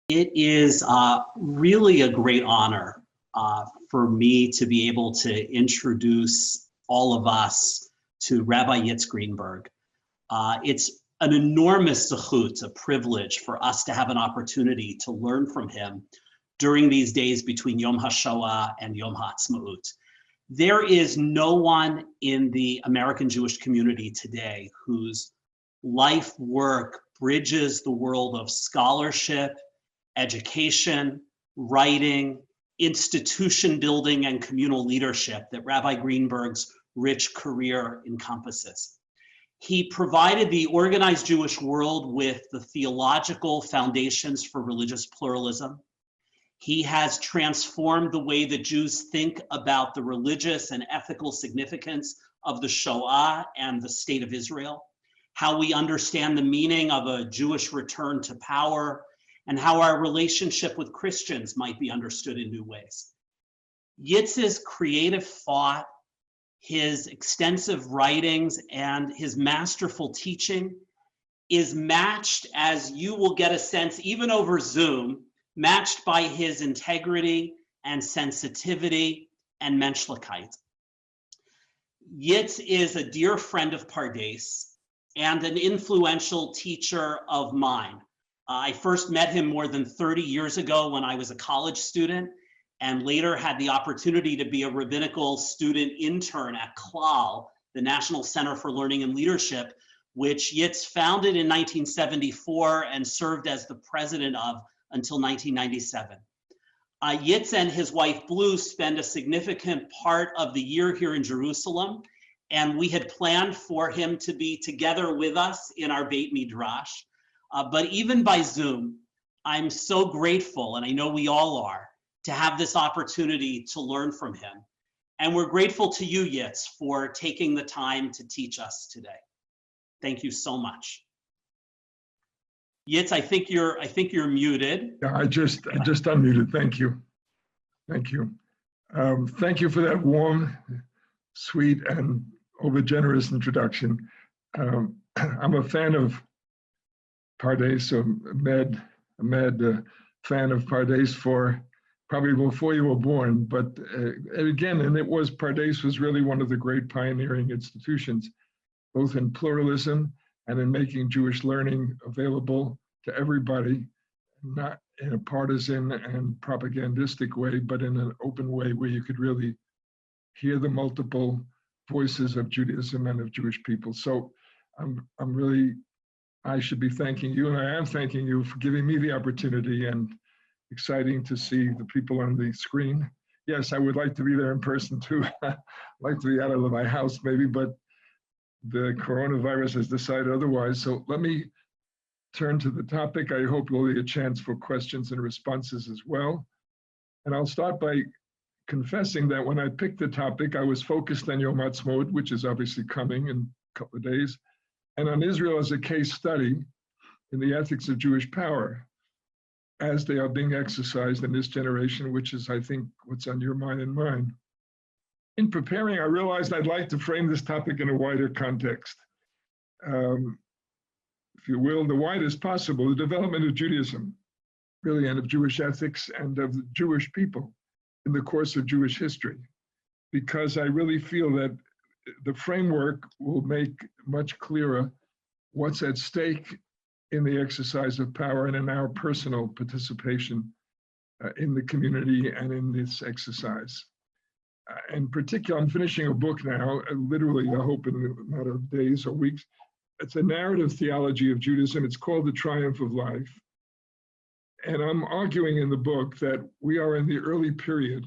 It is really a great honor for me to be able to introduce all of us to Rabbi Yitz Greenberg. It's an enormous zechut, a privilege for us to have an opportunity to learn from him during these days between Yom HaShoah and Yom HaAtzmaut. There is no one in the American Jewish community today whose life work bridges the world of scholarship, education, writing, institution building, and communal leadership that Rabbi Greenberg's rich career encompasses. He provided the organized Jewish world with the theological foundations for religious pluralism. He has transformed the way that Jews think about the religious and ethical significance of the Shoah and the state of Israel, how we understand the meaning of a Jewish return to power, and how our relationship with Christians might be understood in new ways. Yitz's creative thought, his extensive writings, and his masterful teaching is matched, as you will get a sense even over Zoom, matched by his integrity and sensitivity and menschlichkeit. Yitz is a dear friend of Pardes and an influential teacher of mine. I first met him more than 30 years ago when I was a college student, and later had the opportunity to be a rabbinical student intern at Klal, the National Center for Learning and Leadership, which Yitz founded in 1974 and served as the president of until 1997. Yitz and his wife Blue spend a significant part of the year here in Jerusalem, and we had planned for him to be together with us in our Beit Midrash. But even by Zoom, I'm so grateful, and I know we all are, to have this opportunity to learn from him. And we're grateful to you, Yitz, for taking the time to teach us today. Thank you so much. Yitz, I think you're muted. Yeah, I just unmuted. Thank you. Thank you. Thank you for that warm, sweet, and over-generous introduction. I'm a fan of Pardes, so a fan of Pardes for probably before you were born. But again, Pardes was really one of the great pioneering institutions, both in pluralism and in making Jewish learning available to everybody, not in a partisan and propagandistic way, but in an open way where you could really hear the multiple voices of Judaism and of Jewish people. So I should be thanking you, and I am thanking you for giving me the opportunity, and exciting to see the people on the screen. Yes, I would like to be there in person too. I'd like to be out of my house maybe, but the coronavirus has decided otherwise. So let me turn to the topic. I hope there'll be a chance for questions and responses as well. And I'll start by confessing that when I picked the topic, I was focused on Yom HaAtzmaut, which is obviously coming in a couple of days, and on Israel as a case study in the ethics of Jewish power as they are being exercised in this generation, which is, I think, what's on your mind and mine. In preparing, I realized I'd like to frame this topic in a wider context. If you will, the widest possible, the development of Judaism, really, and of Jewish ethics and of the Jewish people in the course of Jewish history, because I really feel that the framework will make much clearer what's at stake in the exercise of power and in our personal participation in the community and in this exercise. In particular, I'm finishing a book now, literally I hope in a matter of days or weeks. It's a narrative theology of Judaism. It's called The Triumph of Life. And I'm arguing in the book that we are in the early period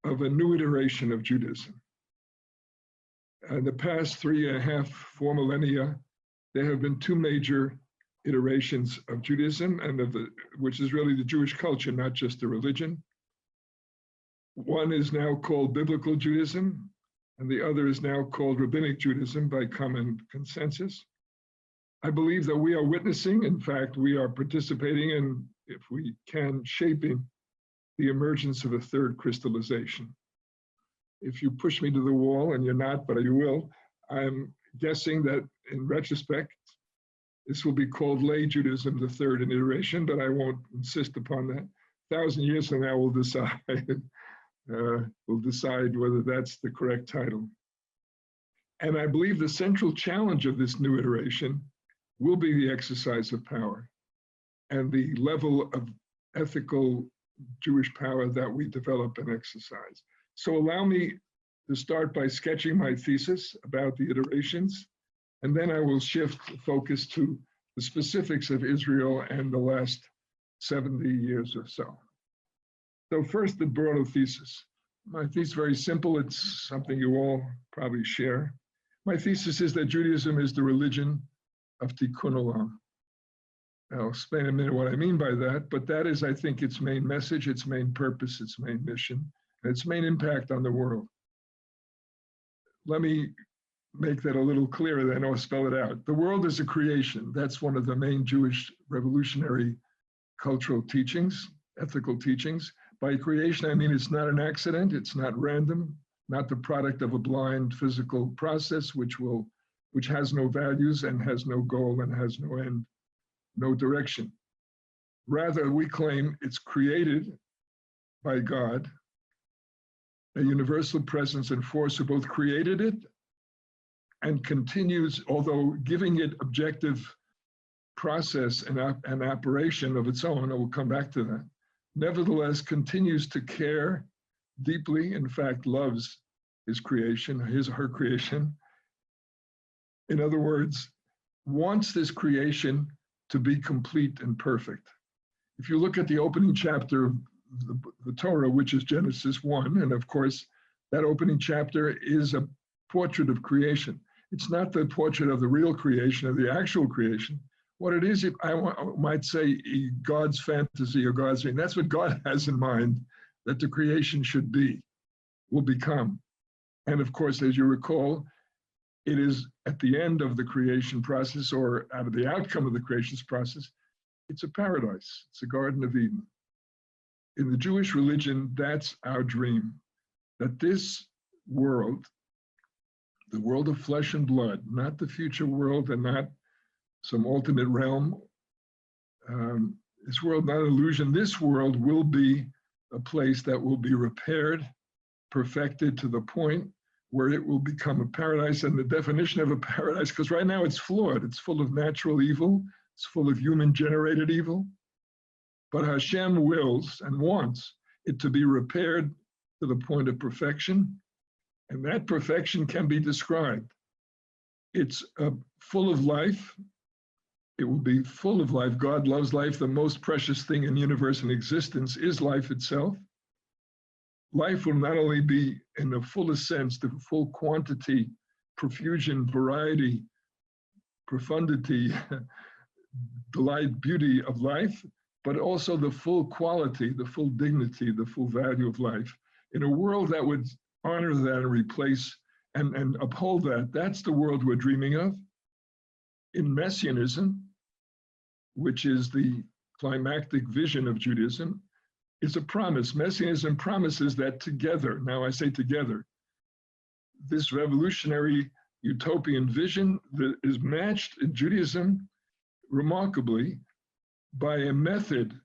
of a new iteration of Judaism. In the past 4 millennia, there have been two major iterations of Judaism, and which is really the Jewish culture, not just the religion. One is now called Biblical Judaism, and the other is now called Rabbinic Judaism by common consensus. I believe that we are witnessing, in fact, we are participating in, if we can, shaping the emergence of a third crystallization. If you push me to the wall, and you're not, but you will, I'm guessing that in retrospect, This will be called lay Judaism, the third iteration, but I won't insist upon that. 1,000 years from now, we'll decide. We'll decide whether that's the correct title. And I believe the central challenge of this new iteration will be the exercise of power and the level of ethical Jewish power that we develop and exercise. So allow me to start by sketching my thesis about the iterations, and then I will shift the focus to the specifics of Israel and the last 70 years or so. So first, the broader thesis. My thesis is very simple. It's something you all probably share. My thesis is that Judaism is the religion of Tikkun Olam. I'll explain in a minute what I mean by that, but that is, I think, its main message, its main purpose, its main mission, and its main impact on the world. Let me make that a little clearer, then I'll spell it out. The world is a creation. That's one of the main Jewish revolutionary cultural teachings, ethical teachings. By creation, I mean it's not an accident, it's not random, not the product of a blind physical process which has no values and has no goal and has no end, no direction. Rather, we claim it's created by God, a universal presence and force who both created it and continues, although giving it objective process and operation of its own, I will come back to that, nevertheless continues to care deeply, in fact, loves his creation, her creation. In other words, wants this creation to be complete and perfect. If you look at the opening chapter of the Torah, which is Genesis 1, and of course, that opening chapter is a portrait of creation. It's not the portrait of the real creation, of the actual creation. What it is, I might say, God's fantasy or God's dream. That's what God has in mind, that the creation should be, will become. And of course, as you recall, it is at the end of the creation process, or out of the outcome of the creation process, it's a paradise. It's a Garden of Eden. In the Jewish religion, that's our dream, that this world, the world of flesh and blood, not the future world and not some ultimate realm, this world, not an illusion, this world will be a place that will be repaired, perfected to the point where it will become a paradise. And the definition of a paradise, because right now it's flawed, it's full of natural evil, it's full of human-generated evil, but Hashem wills and wants it to be repaired to the point of perfection, and that perfection can be described. It's full of life. It will be full of life. God loves life. The most precious thing in universe and existence is life itself. Life will not only be, in the fullest sense, the full quantity, profusion, variety, profundity, delight, beauty of life, but also the full quality, the full dignity, the full value of life. In a world that would honor that and replace and uphold that, that's the world we're dreaming of. In Messianism, which is the climactic vision of Judaism, is a promise. Messianism promises that together, now I say together, this revolutionary utopian vision that is matched in Judaism remarkably by a method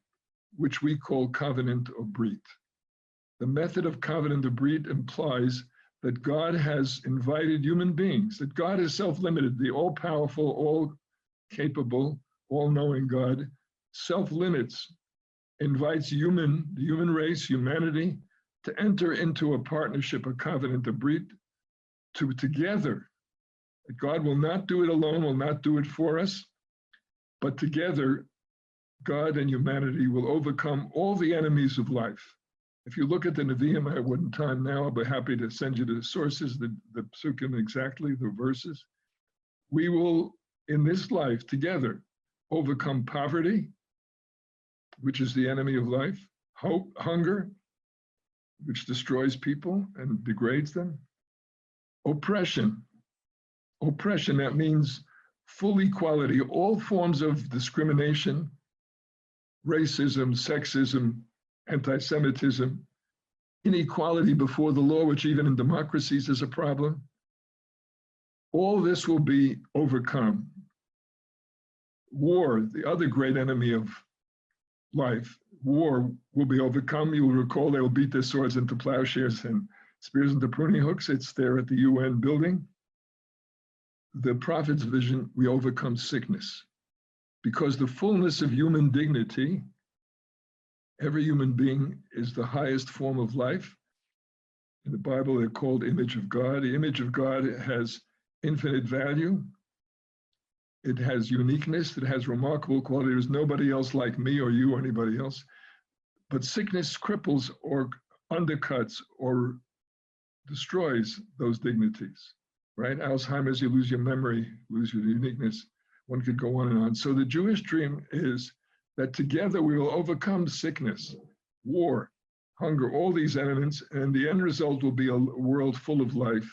which we call covenant of Brit. The method of covenant of Brit implies that God has invited human beings, that God is self-limited, the all-powerful, all-capable, all-knowing God, self-limits, invites the human race, humanity, to enter into a partnership, a covenant of Brit, to together. God will not do it alone, will not do it for us, but together, God and humanity will overcome all the enemies of life. If you look at the Nevi'im, I wouldn't time now, I'll be happy to send you the sources, the psukim exactly, the verses. We will, in this life, together, overcome poverty, which is the enemy of life, hope, hunger, which destroys people and degrades them, oppression. Oppression, that means full equality, all forms of discrimination, racism, sexism, anti-Semitism, inequality before the law, which even in democracies is a problem. All this will be overcome. war, the other great enemy of life, war will be overcome. You will recall they will beat their swords into plowshares and spears into pruning hooks. It's there at the UN building. The prophet's vision, we overcome sickness. Because the fullness of human dignity, every human being is the highest form of life. In the Bible, they're called image of God. The image of God has infinite value. It has uniqueness. It has remarkable quality. There's nobody else like me or you or anybody else. But sickness cripples or undercuts or destroys those dignities, right? Alzheimer's, you lose your memory, lose your uniqueness. One could go on and on. So the Jewish dream is that together we will overcome sickness, war, hunger, all these elements, and the end result will be a world full of life,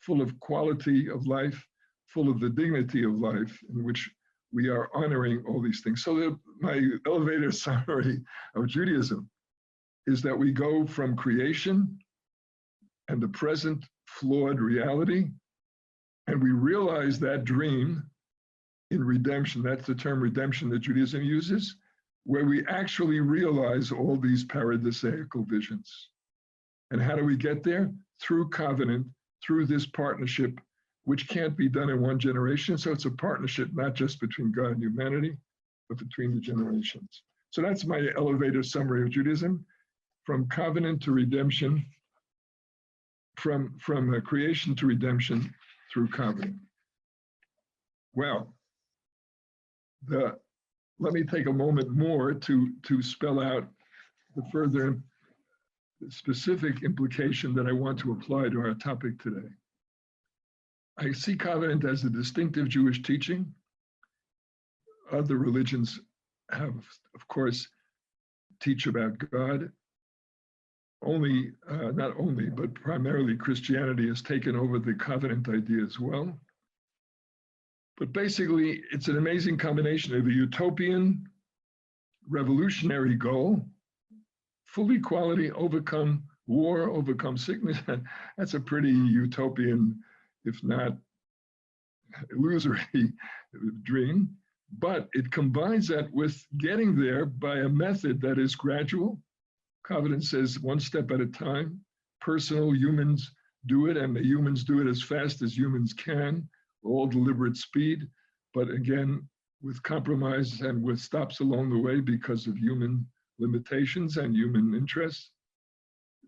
full of quality of life, full of the dignity of life, in which we are honoring all these things. So my elevator summary of Judaism is that we go from creation and the present flawed reality, and we realize that dream in redemption. That's the term redemption that Judaism uses, where we actually realize all these paradisaical visions. And how do we get there? Through covenant, through this partnership, which can't be done in one generation. So it's a partnership not just between God and humanity, but between the generations. So that's my elevator summary of Judaism, from covenant to redemption, from creation to redemption through covenant. Well, let me take a moment more to spell out the further specific implication that I want to apply to our topic today. I see covenant as a distinctive Jewish teaching. Other religions have, of course, teach about God. Not only, but primarily Christianity has taken over the covenant idea as well. But basically, it's an amazing combination of a utopian, revolutionary goal, full equality, overcome war, overcome sickness. That's a pretty utopian, if not illusory dream. But it combines that with getting there by a method that is gradual. Covenant says 1 step at a time, personal, humans do it, and the humans do it as fast as humans can, all deliberate speed, but again, with compromise and with stops along the way because of human limitations and human interests.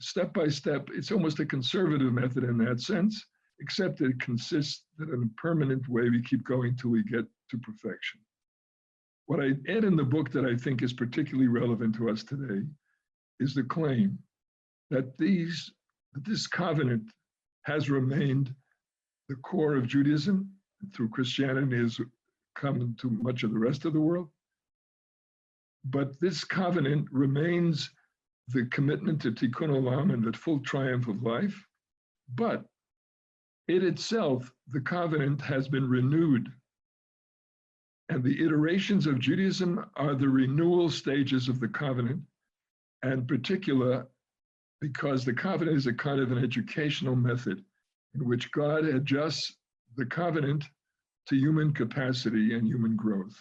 Step by step, it's almost a conservative method in that sense, except that it consists that in a permanent way, we keep going till we get to perfection. What I add in the book that I think is particularly relevant to us today is the claim that this covenant has remained the core of Judaism, through Christianity has come to much of the rest of the world. But this covenant remains the commitment to Tikkun Olam and the full triumph of life. But it itself, the covenant, has been renewed. And the iterations of Judaism are the renewal stages of the covenant, and particular because the covenant is a kind of an educational method in which God adjusts the covenant to human capacity and human growth.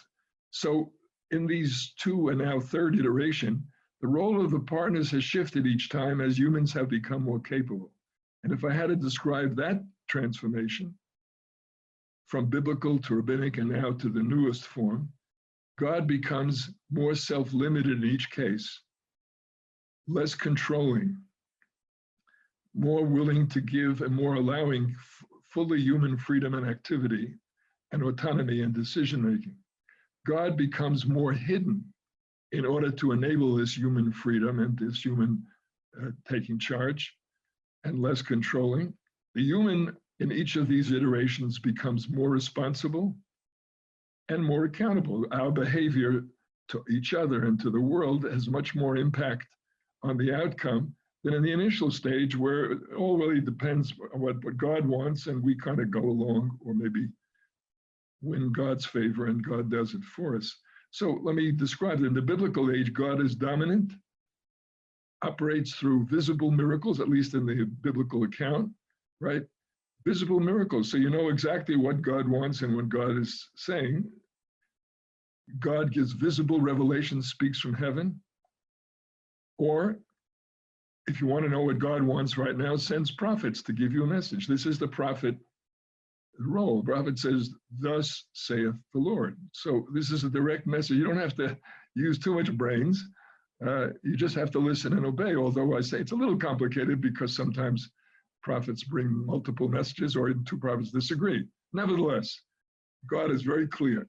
So in these 2 and now 3rd iteration, the role of the partners has shifted each time as humans have become more capable. And if I had to describe that transformation from biblical to rabbinic and now to the newest form, God becomes more self-limited in each case, less controlling, more willing to give and more allowing fully human freedom and activity and autonomy and decision-making. God becomes more hidden in order to enable this human freedom and this human taking charge, and less controlling. The human in each of these iterations becomes more responsible and more accountable. Our behavior to each other and to the world has much more impact on the outcome than in the initial stage, where it all really depends on what God wants, and we kind of go along, or maybe win God's favor and God does it for us. So let me describe it. In the biblical age, God is dominant, operates through visible miracles, at least in the biblical account, right? Visible miracles, so you know exactly what God wants and what God is saying. God gives visible revelation, speaks from heaven, or if you want to know what God wants right now, sends prophets to give you a message. This is the prophet role. The prophet says, "Thus saith the Lord." So this is a direct message. You don't have to use too much brains. You just have to listen and obey, although I say it's a little complicated because sometimes prophets bring multiple messages or two prophets disagree. Nevertheless, God is very clear.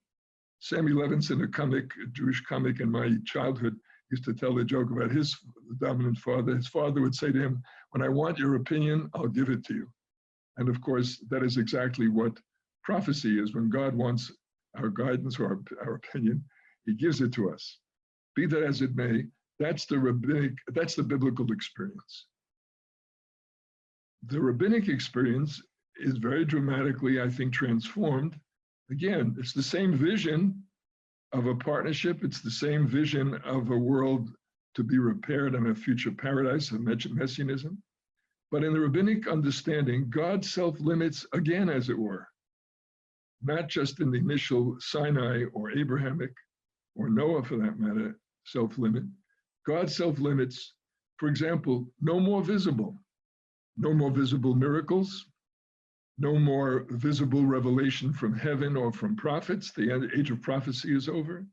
Sammy Levinson, a Jewish comic in my childhood, used to tell the joke about his dominant father. His father would say to him, "When I want your opinion, I'll give it to you." And of course, that is exactly what prophecy is. When God wants our guidance or our opinion, he gives it to us. Be that as it may, that's the biblical experience. The rabbinic experience is very dramatically, I think, transformed. Again, it's the same vision of a partnership. It's the same vision of a world to be repaired and a future paradise, of messianism. But in the rabbinic understanding, God self-limits again, as it were, not just in the initial Sinai or Abrahamic or Noah, for that matter, self-limit. God self-limits, for example, no more visible miracles, no more visible revelation from heaven or from prophets. The age of prophecy is over.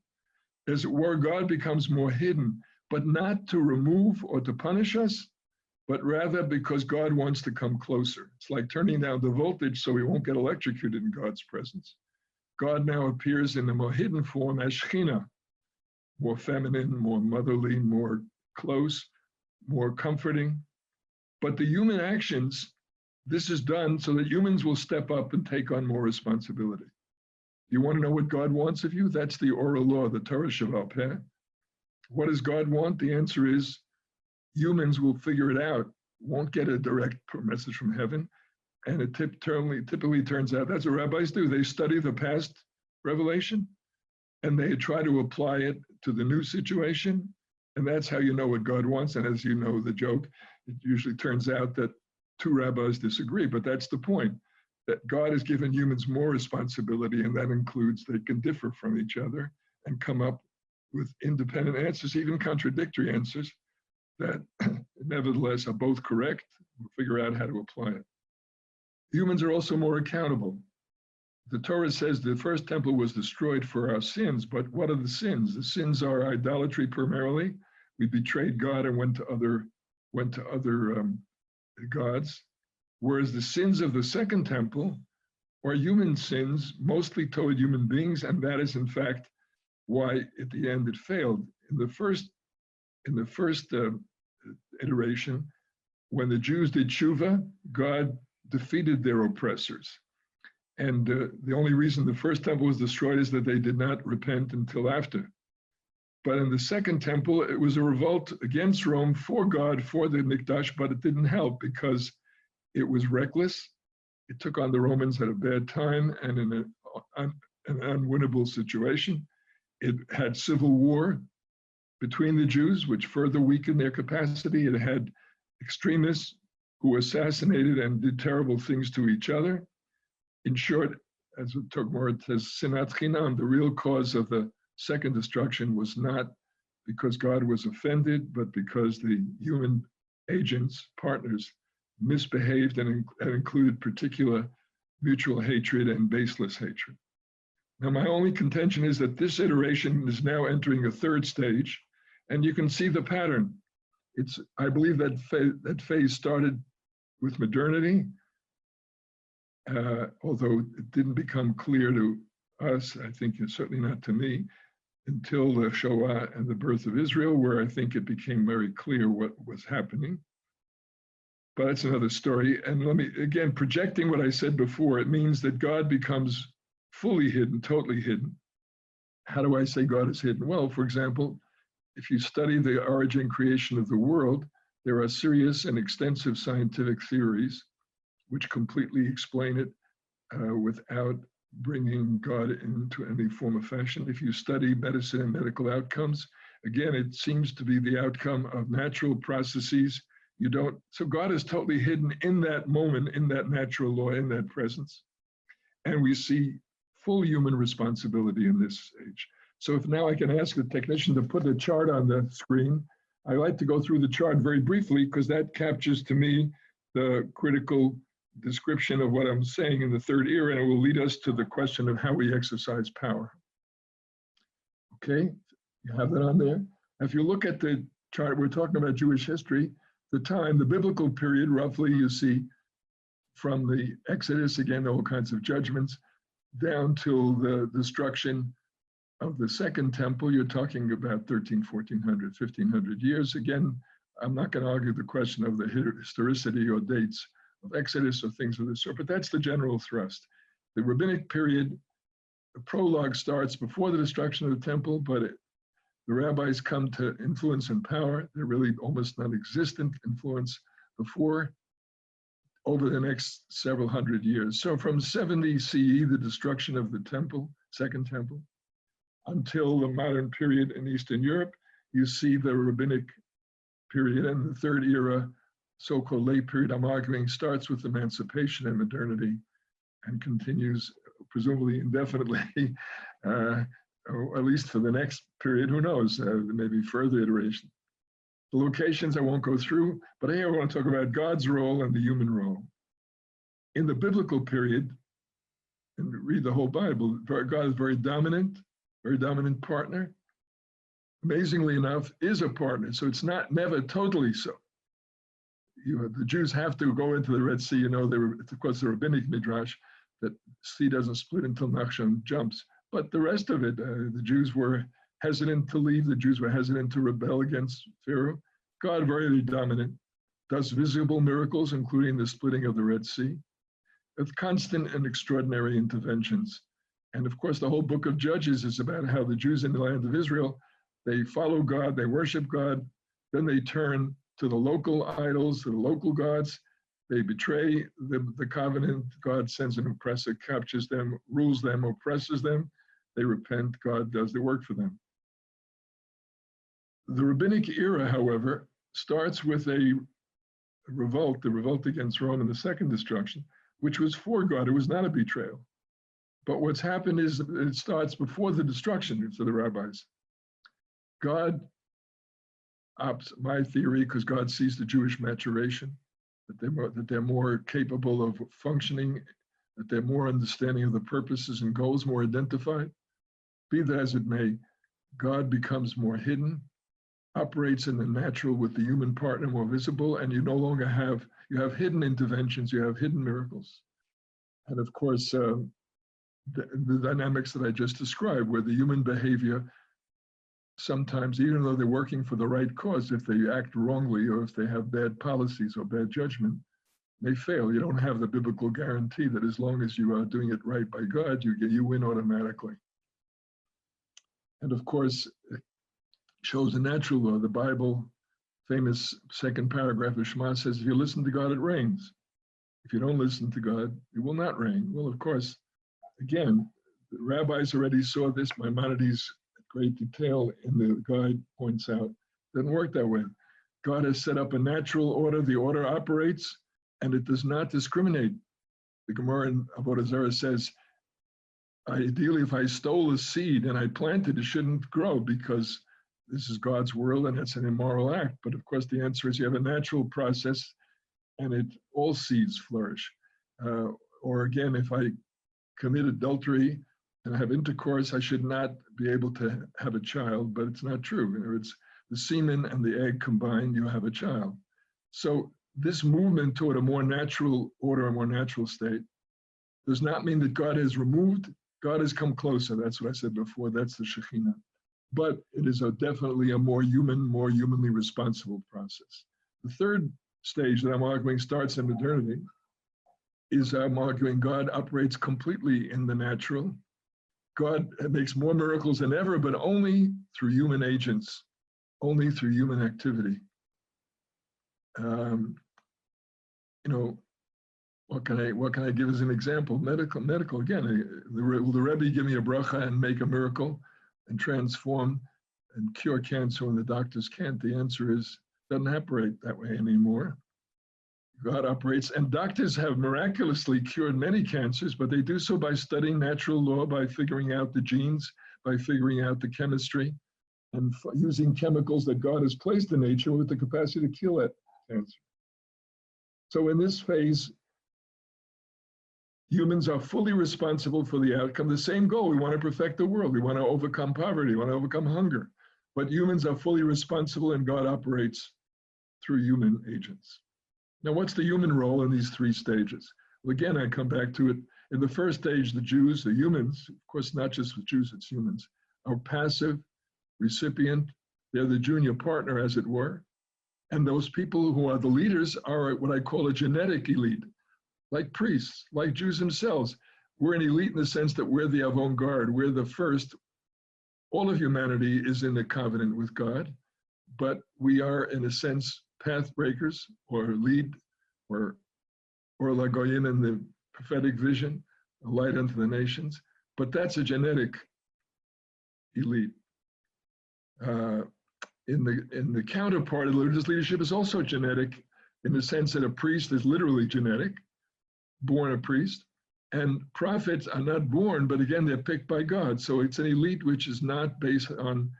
As it were, God becomes more hidden, but not to remove or to punish us, but rather because God wants to come closer. It's like turning down the voltage so we won't get electrocuted in God's presence. God now appears in a more hidden form as Shekhinah, more feminine, more motherly, more close, more comforting. But the human actions, this is done so that humans will step up and take on more responsibility. You want to know what God wants of you? That's the oral law, the Torah Sheval Peh. What does God want? The answer is humans will figure it out, won't get a direct message from heaven. And it typically turns out that's what rabbis do. They study the past revelation and they try to apply it to the new situation. And that's how you know what God wants. And as you know, the joke, it usually turns out that two rabbis disagree, but that's the point, that God has given humans more responsibility, and that includes they can differ from each other and come up with independent answers, even contradictory answers that nevertheless are both correct. We'll figure out how to apply it. Humans are also more accountable. The Torah says the first temple was destroyed for our sins, but what are the sins? The sins are idolatry primarily. We betrayed God and went to other gods, whereas the sins of the second temple are human sins, mostly toward human beings, and that is in fact why at the end it failed. In the first iteration, when the Jews did tshuva, God defeated their oppressors. And the only reason the first temple was destroyed is that they did not repent until after. But in the second temple, it was a revolt against Rome for God, for the Mikdash, but it didn't help because it was reckless. It took on the Romans at a bad time and in an unwinnable situation. It had civil war between the Jews, which further weakened their capacity. It had extremists who assassinated and did terrible things to each other. In short, as it says, Sinat Chinam, the real cause of the second destruction was not because God was offended, but because the human agents, partners, misbehaved and included particular mutual hatred and baseless hatred. Now, my only contention is that this iteration is now entering a third stage, and you can see the pattern. I believe that phase started with modernity, although it didn't become clear to us, I think certainly not to me, until the Shoah and the birth of Israel, where I think it became very clear what was happening. But that's another story. And let me, again, projecting what I said before, it means that God becomes fully hidden, totally hidden. How do I say God is hidden? Well, for example, if you study the origin creation of the world, there are serious and extensive scientific theories which completely explain it without bringing God into any form of fashion. If you study medicine and medical outcomes, again, it seems to be the outcome of natural processes. So God is totally hidden in that moment, in that natural law, in that presence. And we see full human responsibility in this age. So if now I can ask the technician to put a chart on the screen, I like to go through the chart very briefly because that captures to me the critical description of what I'm saying in the third era, and it will lead us to the question of how we exercise power. Okay, you have that on there. If you look at the chart, we're talking about Jewish history. The time, the biblical period, roughly, you see from the Exodus, again, all kinds of judgments, down till the destruction of the second temple. You're talking about 1400, 1500 years. Again, I'm not going to argue the question of the historicity or dates of Exodus or things of this sort, but that's the general thrust. The rabbinic period, the prologue starts before the destruction of the temple, but the rabbis come to influence and power. They're really almost non-existent influence before, over the next several hundred years. So from 70 CE, the destruction of the temple, second temple, until the modern period in Eastern Europe, you see the rabbinic period, and the third era, so-called late period, I'm arguing, starts with emancipation and modernity and continues presumably indefinitely, or at least for the next period, who knows, maybe further iteration. The locations I won't go through, but here I want to talk about God's role and the human role. In the biblical period, and read the whole Bible, God is very dominant partner. Amazingly enough, is a partner, so it's not never totally so. The Jews have to go into the Red Sea. You know, of course, the rabbinic midrash that sea doesn't split until Nachshon jumps. But the rest of it, the Jews were hesitant to leave. The Jews were hesitant to rebel against Pharaoh. God, very dominant, does visible miracles, including the splitting of the Red Sea, with constant and extraordinary interventions. And of course, the whole book of Judges is about how the Jews in the land of Israel, they follow God, they worship God, then they turn to the local idols, to the local gods. They betray the covenant. God sends an oppressor, captures them, rules them, oppresses them. They repent. God does the work for them. The rabbinic era, however, starts with a revolt, the revolt against Rome and the second destruction, which was for God. It was not a betrayal. But what's happened is it starts before the destruction for the rabbis. God opts, my theory, because God sees the Jewish maturation, that they're more capable of functioning, that they're more understanding of the purposes and goals, more identified. Be that as it may, God becomes more hidden, operates in the natural with the human partner more visible, and you no longer have, you have hidden interventions, you have hidden miracles. And of course, the dynamics that I just described, where the human behavior, sometimes, even though they're working for the right cause, if they act wrongly or if they have bad policies or bad judgment, they fail. You don't have the biblical guarantee that as long as you are doing it right by God, you win automatically. And of course, it shows a natural law. The Bible, famous second paragraph of Shema says, if you listen to God, it rains. If you don't listen to God, it will not rain. Well, of course, again, the rabbis already saw this. Maimonides, great detail in the guide, points out, doesn't work that way. God has set up a natural order. The order operates, and it does not discriminate. The Gemara in Avodah Zarah says, ideally, if I stole a seed and I planted, it shouldn't grow because this is God's world and it's an immoral act. But of course, the answer is you have a natural process and all seeds flourish. Or again, if I commit adultery and have intercourse, I should not be able to have a child, but it's not true. It's the semen and the egg combined, you have a child. So this movement toward a more natural order, a more natural state, does not mean that God has removed. God has come closer. That's what I said before. That's the Shekhinah. But it is definitely a more humanly responsible process. The third stage that I'm arguing starts in modernity is I'm arguing God operates completely in the natural. God makes more miracles than ever, but only through human agents, only through human activity. What can I give as an example? Medical again. Will the Rebbe give me a bracha and make a miracle and transform and cure cancer when the doctors can't? The answer is, it doesn't operate that way anymore. God operates, and doctors have miraculously cured many cancers, but they do so by studying natural law, by figuring out the genes, by figuring out the chemistry and using chemicals that God has placed in nature with the capacity to kill that cancer. So in this phase, humans are fully responsible for the outcome. The same goal, we want to perfect the world. We want to overcome poverty, we want to overcome hunger. But humans are fully responsible and God operates through human agents. Now, what's the human role in these three stages? Well, again, I come back to it. In the first stage, the Jews, the humans, of course, not just the Jews, it's humans, are passive, recipient. They're the junior partner, as it were. And those people who are the leaders are what I call a genetic elite, like priests, like Jews themselves. We're an elite in the sense that we're the avant-garde. We're the first. All of humanity is in the covenant with God, but we are, in a sense, path breakers or lead or Lagoyim in the prophetic vision, a light unto the nations. But that's a genetic elite. In the counterpart of religious leadership is also genetic, in the sense that a priest is literally genetic, born a priest, and prophets are not born, but again, they're picked by God. So it's an elite which is not based on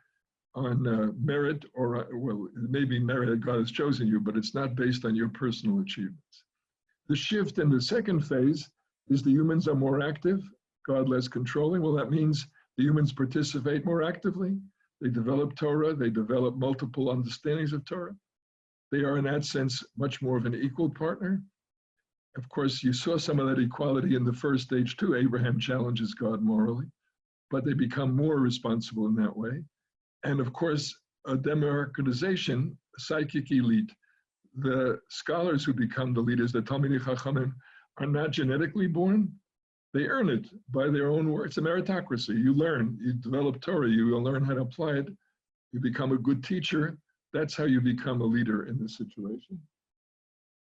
merit, or, well, it may be merit that God has chosen you, but it's not based on your personal achievements. The shift in the second phase is the humans are more active, God less controlling. Well, that means the humans participate more actively. They develop Torah, they develop multiple understandings of Torah. They are, in that sense, much more of an equal partner. Of course, you saw some of that equality in the first stage too. Abraham challenges God morally, but they become more responsible in that way. And of course, a democratization, a psychic elite. The scholars who become the leaders, the Talmidei Chachamim, are not genetically born. They earn it by their own work. It's a meritocracy. You learn, you develop Torah, you will learn how to apply it. You become a good teacher. That's how you become a leader in this situation.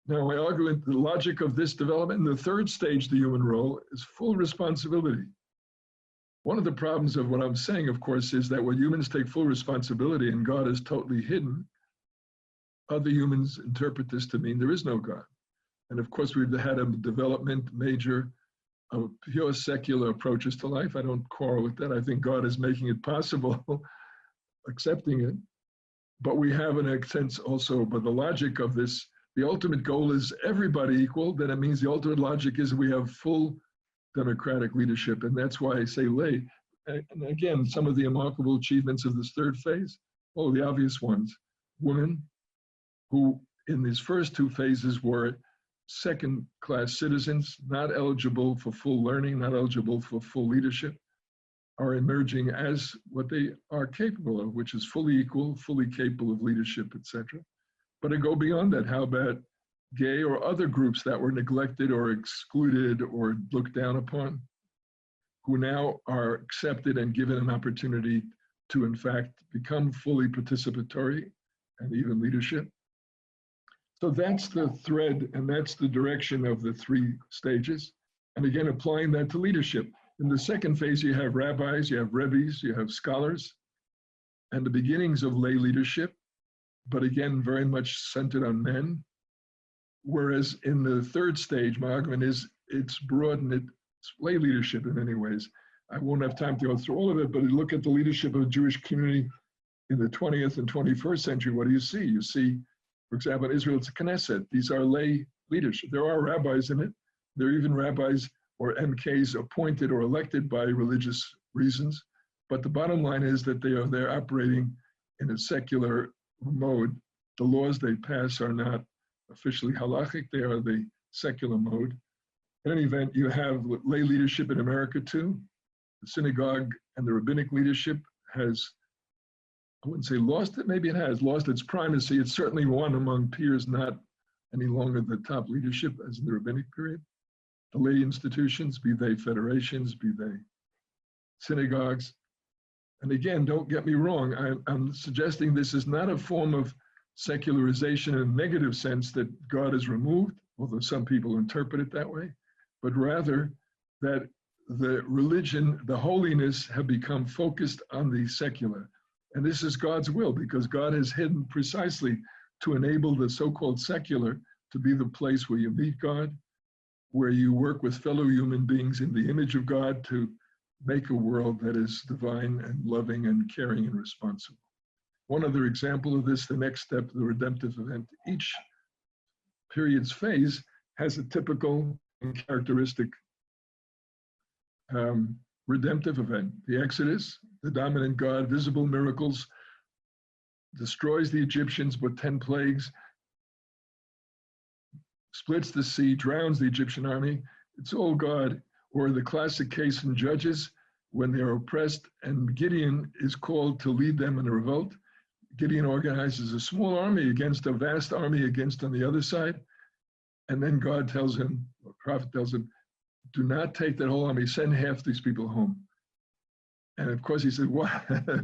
Now, I argue with the logic of this development. In the third stage, the human role is full responsibility. One of the problems of what I'm saying, of course, is that when humans take full responsibility and God is totally hidden, other humans interpret this to mean there is no God. And of course, we've had a development major of pure secular approaches to life. I don't quarrel with that. I think God is making it possible, accepting it. But we have, in a sense, also, but the logic of this, the ultimate goal is everybody equal. Then it means the ultimate logic is we have full democratic leadership. And that's why I say lay. And again, some of the remarkable achievements of this third phase, the obvious ones. Women who in these first two phases were second-class citizens, not eligible for full learning, not eligible for full leadership, are emerging as what they are capable of, which is fully equal, fully capable of leadership, etc. But to go beyond that, how about gay or other groups that were neglected or excluded or looked down upon, who now are accepted and given an opportunity to, in fact, become fully participatory and even leadership? So that's the thread, and that's the direction of the three stages. And again, applying that to leadership. In the second phase, you have rabbis, you have rebbes, you have scholars, and the beginnings of lay leadership, but again, very much centered on men. Whereas in the third stage, my argument is it's broadened, it's lay leadership in many ways. I won't have time to go through all of it, but you look at the leadership of the Jewish community in the 20th and 21st century, what do you see? You see, for example, in Israel, it's a Knesset. These are lay leadership. There are rabbis in it. There are even rabbis or MKs appointed or elected by religious reasons. But the bottom line is that they're operating in a secular mode. The laws they pass are not officially halachic. They are the secular mode. In any event, you have lay leadership in America too. The synagogue and the rabbinic leadership has, I wouldn't say lost it, maybe it has lost its primacy. It's certainly one among peers, not any longer the top leadership as in the rabbinic period. The lay institutions, be they federations, be they synagogues. And again, don't get me wrong, I'm suggesting this is not a form of secularization in a negative sense that God is removed, although some people interpret it that way, but rather that the religion, the holiness have become focused on the secular. And this is God's will, because God has hidden precisely to enable the so-called secular to be the place where you meet God, where you work with fellow human beings in the image of God to make a world that is divine and loving and caring and responsible. One other example of this, the next step, the redemptive event. Each period's phase has a typical and characteristic redemptive event. The Exodus, the dominant God, visible miracles, destroys the Egyptians with 10 plagues, splits the sea, drowns the Egyptian army. It's all God. Or the classic case in Judges, when they're oppressed and Gideon is called to lead them in a revolt. Gideon organizes a small army against a vast army against on the other side. And then God tells him, or prophet tells him, do not take that whole army, send half these people home. And of course he said, why?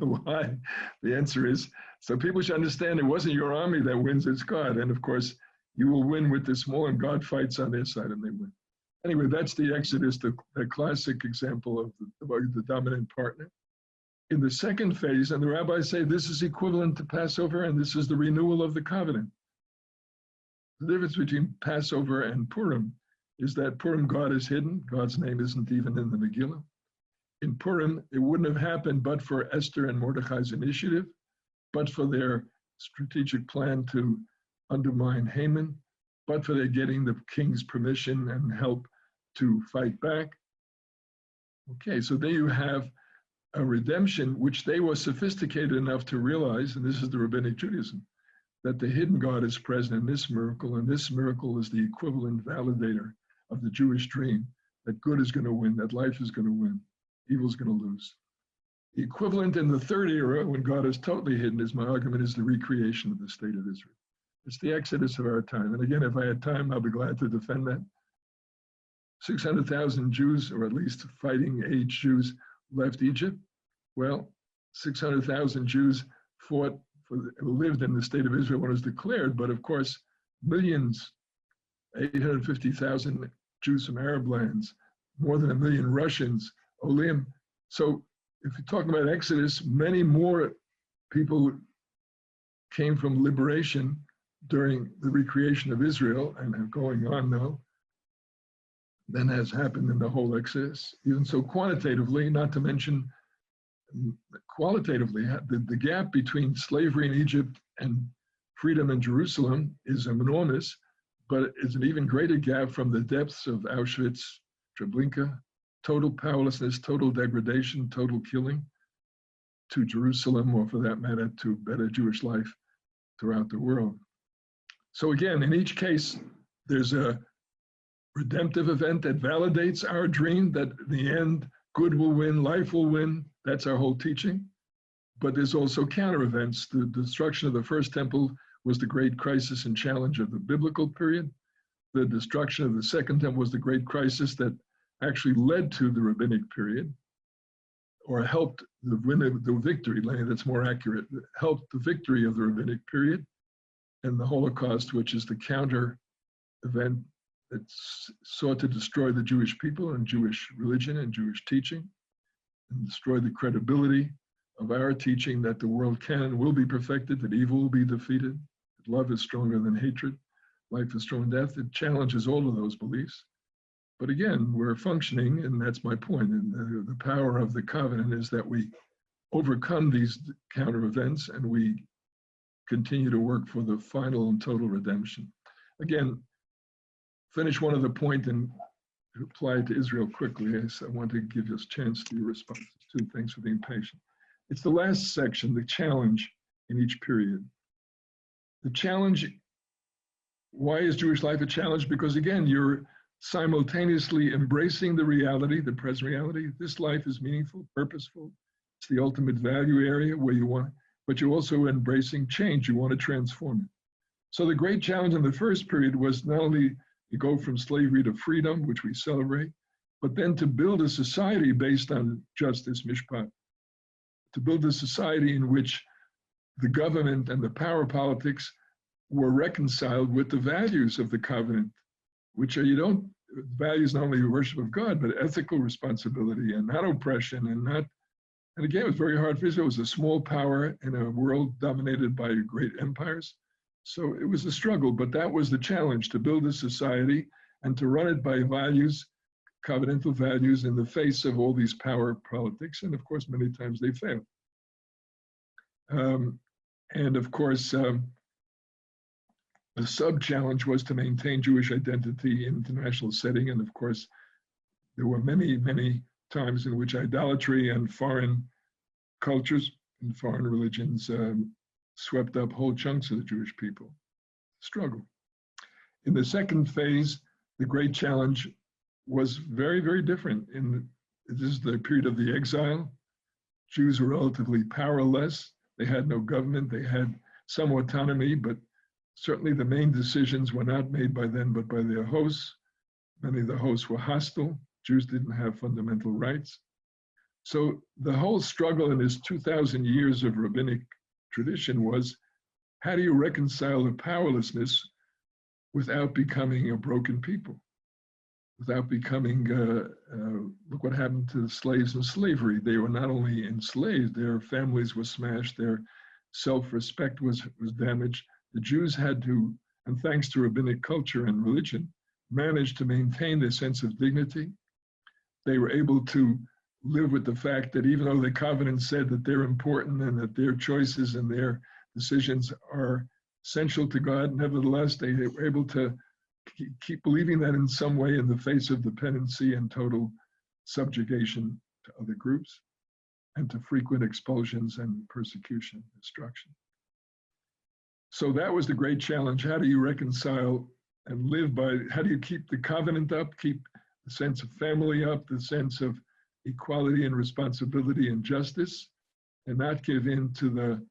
Why? The answer is, so people should understand it wasn't your army that wins, it's God. And of course, you will win with the small, and God fights on their side and they win. Anyway, that's the Exodus, the classic example of the dominant partner. In the second phase, and the rabbis say this is equivalent to Passover, and this is the renewal of the covenant. The difference between Passover and Purim is that Purim, God is hidden. God's name isn't even in the Megillah. In Purim, it wouldn't have happened but for Esther and Mordechai's initiative, but for their strategic plan to undermine Haman, but for their getting the king's permission and help to fight back. Okay, so there you have a redemption which they were sophisticated enough to realize, and this is the Rabbinic Judaism, that the hidden God is present in this miracle, and this miracle is the equivalent validator of the Jewish dream, that good is going to win, that life is going to win, evil is going to lose. The equivalent in the third era, when God is totally hidden, is my argument, is the recreation of the state of Israel. It's the Exodus of our time. And again, if I had time, I'll be glad to defend that. 600,000 Jews, or at least fighting age Jews, left Egypt. Well, 600,000 Jews lived in the state of Israel when it was declared, but of course, millions, 850,000 Jews from Arab lands, more than 1 million Russians, Olim. So if you're talking about Exodus, many more people came from liberation during the recreation of Israel and are going on now than has happened in the whole Exodus. Even so, quantitatively, not to mention qualitatively, the gap between slavery in Egypt and freedom in Jerusalem is enormous, but it's an even greater gap from the depths of Auschwitz, Treblinka, total powerlessness, total degradation, total killing, to Jerusalem, or for that matter, to better Jewish life throughout the world. So again, in each case, there's a redemptive event that validates our dream that in the end, good will win, life will win. That's our whole teaching. But there's also counter events. The destruction of the first temple was the great crisis and challenge of the biblical period. The destruction of the second temple was the great crisis that actually led to the rabbinic period, or helped the victory, that's more accurate, helped the victory of the rabbinic period, and the Holocaust, which is the counter event that sought to destroy the Jewish people and Jewish religion and Jewish teaching, and destroy the credibility of our teaching that the world can and will be perfected, that evil will be defeated, that love is stronger than hatred, life is stronger than death. It challenges all of those beliefs. But again, we're functioning, and that's my point. And the power of the covenant is that we overcome these counter events and we continue to work for the final and total redemption. Again, finish one other point and apply it to Israel quickly. I want to give you a chance to your responses too. Thanks for being patient. It's the last section, the challenge in each period. The challenge, why is Jewish life a challenge? Because again, you're simultaneously embracing the reality, the present reality. This life is meaningful, purposeful. It's the ultimate value area where you want, but you're also embracing change. You want to transform it. So the great challenge in the first period was not only to go from slavery to freedom, which we celebrate, but then to build a society based on justice, mishpat, to build a society in which the government and the power politics were reconciled with the values of the covenant, which are values not only the worship of God, but ethical responsibility and not oppression and again, it was very hard for Israel. It was a small power in a world dominated by great empires. So it was a struggle, but that was the challenge, to build a society and to run it by values covenantal values in the face of all these power politics. And of course, many times they fail. And of course, the sub-challenge was to maintain Jewish identity in international setting. And of course, there were many, many times in which idolatry and foreign cultures and foreign religions swept up whole chunks of the Jewish people. Struggle. In the second phase, the great challenge was very, very different. This is the period of the exile. Jews were relatively powerless. They had no government. They had some autonomy, but certainly the main decisions were not made by them, but by their hosts. Many of the hosts were hostile. Jews didn't have fundamental rights. So the whole struggle in this 2,000 years of rabbinic tradition was, how do you reconcile the powerlessness without becoming a broken people? Without becoming, look what happened to the slaves in slavery. They were not only enslaved, their families were smashed, their self-respect was damaged. The Jews had to, and thanks to rabbinic culture and religion, manage to maintain their sense of dignity. They were able to live with the fact that even though the covenant said that they're important and that their choices and their decisions are essential to God, nevertheless, they were able to keep believing that in some way in the face of dependency and total subjugation to other groups and to frequent expulsions and persecution, destruction. So that was the great challenge. How do you reconcile and live by, how do you keep the covenant up, keep the sense of family up, the sense of equality and responsibility and justice, and not give in to the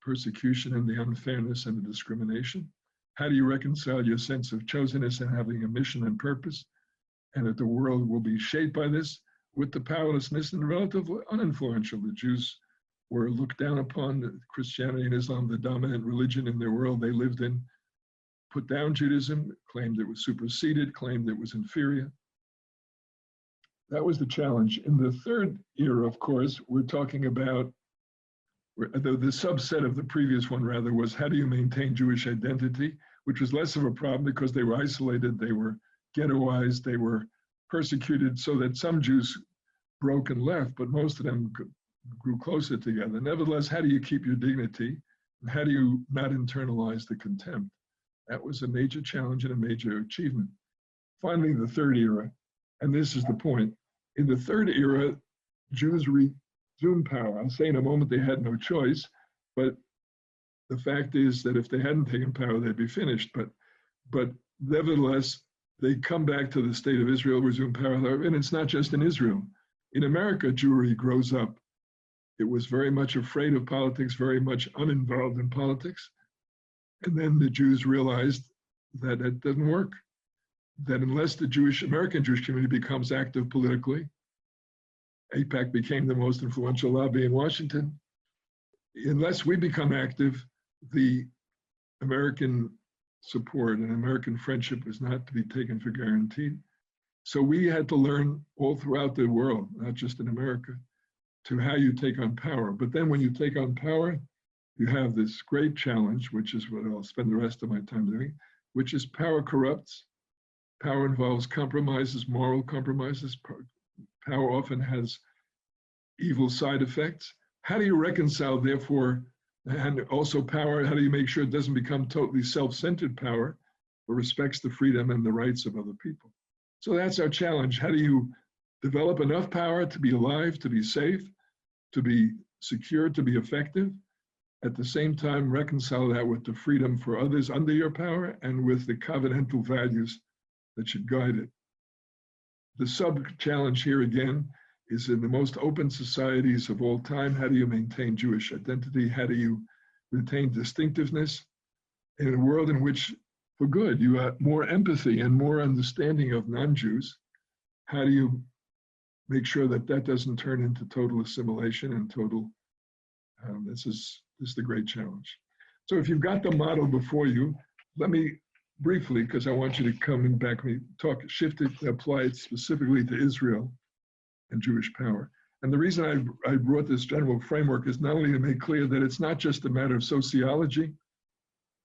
persecution and the unfairness and the discrimination? How do you reconcile your sense of chosenness and having a mission and purpose, and that the world will be shaped by this, with the powerlessness and relatively uninfluential? The Jews were looked down upon, Christianity and Islam, the dominant religion in their world they lived in, put down Judaism, claimed it was superseded, claimed it was inferior. That was the challenge. In the third era, of course, we're talking about, the subset of the previous one rather was, how do you maintain Jewish identity, which was less of a problem because they were isolated, they were ghettoized, they were persecuted, so that some Jews broke and left, but most of them grew closer together. Nevertheless, how do you keep your dignity? And how do you not internalize the contempt? That was a major challenge and a major achievement. Finally, the third era, and this is the point. In the third era, Jews resumed power. I'll say in a moment they had no choice, but the fact is that if they hadn't taken power, they'd be finished. But nevertheless, they come back to the state of Israel, resume power, and it's not just in Israel. In America, Jewry grows up. It was very much afraid of politics, very much uninvolved in politics. And then the Jews realized that it doesn't work, that unless the American Jewish community becomes active politically, AIPAC became the most influential lobby in Washington. Unless we become active, the American support and American friendship is not to be taken for guaranteed. So we had to learn all throughout the world, not just in America, to how you take on power. But then when you take on power, you have this great challenge, which is what I'll spend the rest of my time doing, which is power corrupts. Power involves compromises, moral compromises. Power often has evil side effects. How do you reconcile, therefore, and also power, how do you make sure it doesn't become totally self-centered power, but respects the freedom and the rights of other people? So that's our challenge. How do you develop enough power to be alive, to be safe, to be secure, to be effective, at the same time reconcile that with the freedom for others under your power and with the covenantal values that should guide it? The sub-challenge here again is, in the most open societies of all time, how do you maintain Jewish identity? How do you retain distinctiveness in a world in which, for good, you have more empathy and more understanding of non-Jews? How do you make sure that that doesn't turn into total assimilation and total, this is the great challenge. So if you've got the model before you, let me briefly, because I want you to come and back me, shift it, apply it specifically to Israel and Jewish power. And the reason I brought this general framework is not only to make clear that it's not just a matter of sociology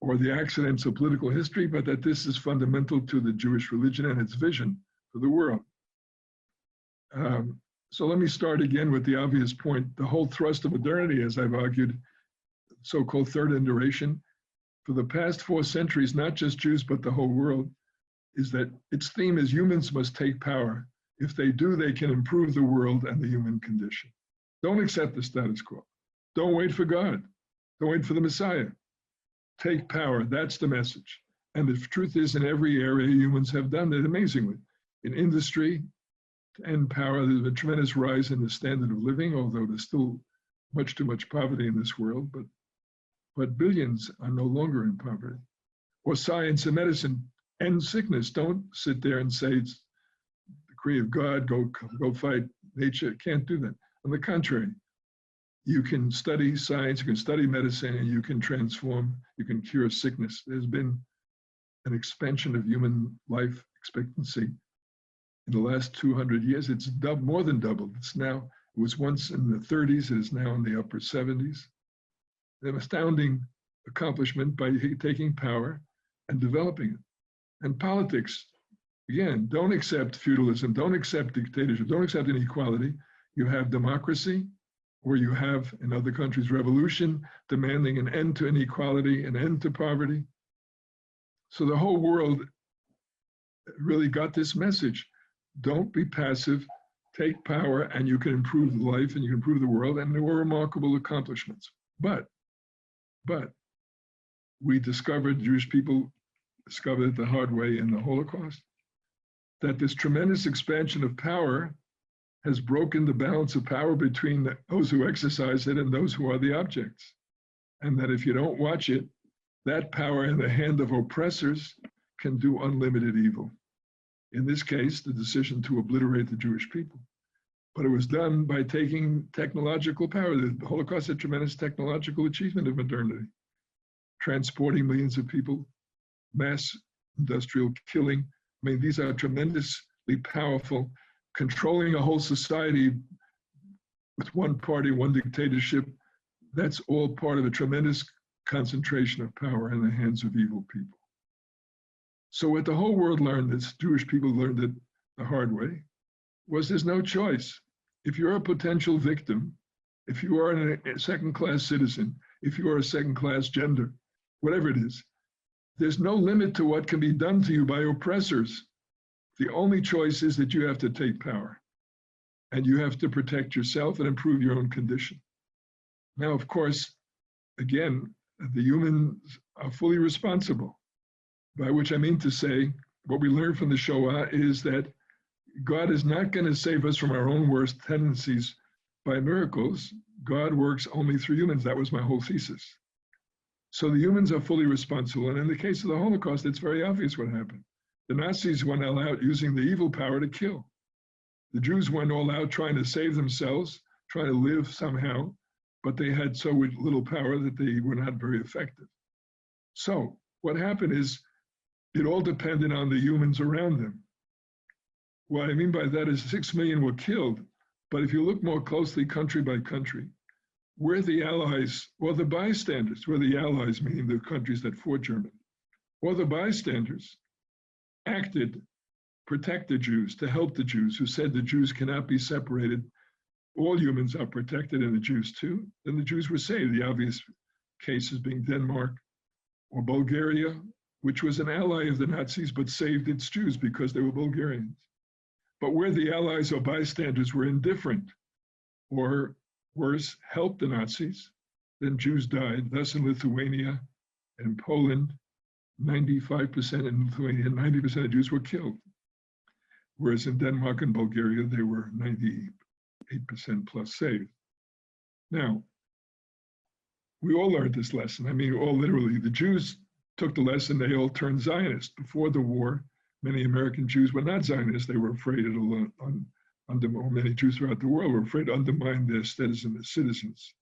or the accidents of political history, but that this is fundamental to the Jewish religion and its vision for the world. So let me start again with the obvious point. The whole thrust of modernity, as I've argued, so-called third iteration, for the past 4 centuries, not just Jews, but the whole world, is that its theme is humans must take power. If they do, they can improve the world and the human condition. Don't accept the status quo. Don't wait for God. Don't wait for the Messiah. Take power. That's the message. And the truth is, in every area, humans have done it amazingly. In industry, to end power, there's been a tremendous rise in the standard of living, although there's still much too much poverty in this world, but billions are no longer in poverty. Or science and medicine, end sickness. Don't sit there and say it's the decree of God, go fight nature. Can't do that. On the contrary, you can study science, you can study medicine, and you can transform, you can cure sickness. There's been an expansion of human life expectancy in the last 200 years. It's more than doubled. It was once in the 30s, it is now in the upper 70s. An astounding accomplishment by taking power and developing it. And politics, again, don't accept feudalism, don't accept dictatorship, don't accept inequality. You have democracy, or you have, in other countries, revolution, demanding an end to inequality, an end to poverty. So the whole world really got this message. Don't be passive, take power, and you can improve life and you can improve the world, and there were remarkable accomplishments. But we discovered, Jewish people discovered it the hard way in the Holocaust, that this tremendous expansion of power has broken the balance of power between those who exercise it and those who are the objects. And that if you don't watch it, that power in the hand of oppressors can do unlimited evil. In this case, the decision to obliterate the Jewish people. But it was done by taking technological power. The Holocaust is a tremendous technological achievement of modernity. Transporting millions of people, mass industrial killing. I mean, these are tremendously powerful. Controlling a whole society with one party, one dictatorship, that's all part of a tremendous concentration of power in the hands of evil people. So what the whole world learned, as Jewish people learned it the hard way, was there's no choice. If you're a potential victim, if you are a second-class citizen, if you are a second-class gender, whatever it is, there's no limit to what can be done to you by oppressors. The only choice is that you have to take power and you have to protect yourself and improve your own condition. Now, of course, again, the humans are fully responsible, by which I mean to say, what we learned from the Shoah is that God is not going to save us from our own worst tendencies by miracles. God works only through humans. That was my whole thesis. So the humans are fully responsible. And in the case of the Holocaust, it's very obvious what happened. The Nazis went all out using the evil power to kill. The Jews went all out trying to save themselves, trying to live somehow, but they had so little power that they were not very effective. So what happened is it all depended on the humans around them. What I mean by that is 6 million were killed, but if you look more closely country by country, where the allies, or the bystanders, where the allies, meaning the countries that fought Germany, or the bystanders, acted, protect the Jews, to help the Jews, who said the Jews cannot be separated. All humans are protected, and the Jews too. Then the Jews were saved. The obvious cases being Denmark or Bulgaria, which was an ally of the Nazis, but saved its Jews because they were Bulgarians. But where the allies or bystanders were indifferent, or worse, helped the Nazis, then Jews died. Thus in Lithuania and Poland, 95% in Lithuania, 90% of Jews were killed. Whereas in Denmark and Bulgaria, they were 98% plus saved. Now, we all learned this lesson. I mean, all literally, the Jews took the lesson, they all turned Zionist. Before the war, many American Jews were not Zionists. They were afraid many Jews throughout the world were afraid to undermine their status as citizens.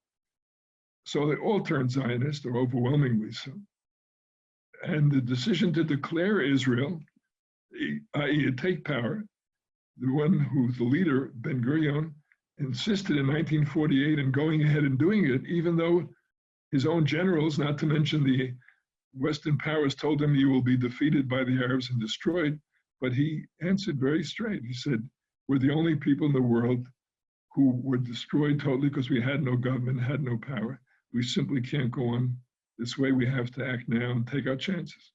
So they all turned Zionist, or overwhelmingly so. And the decision to declare Israel, i.e. to take power, the one who's the leader, Ben-Gurion, insisted in 1948 in going ahead and doing it, even though his own generals, not to mention the Western powers, told him you will be defeated by the Arabs and destroyed. But he answered very straight. He said, We're the only people in the world who were destroyed totally because we had no government, had no power. We simply can't go on this way. We have to act now and take our chances.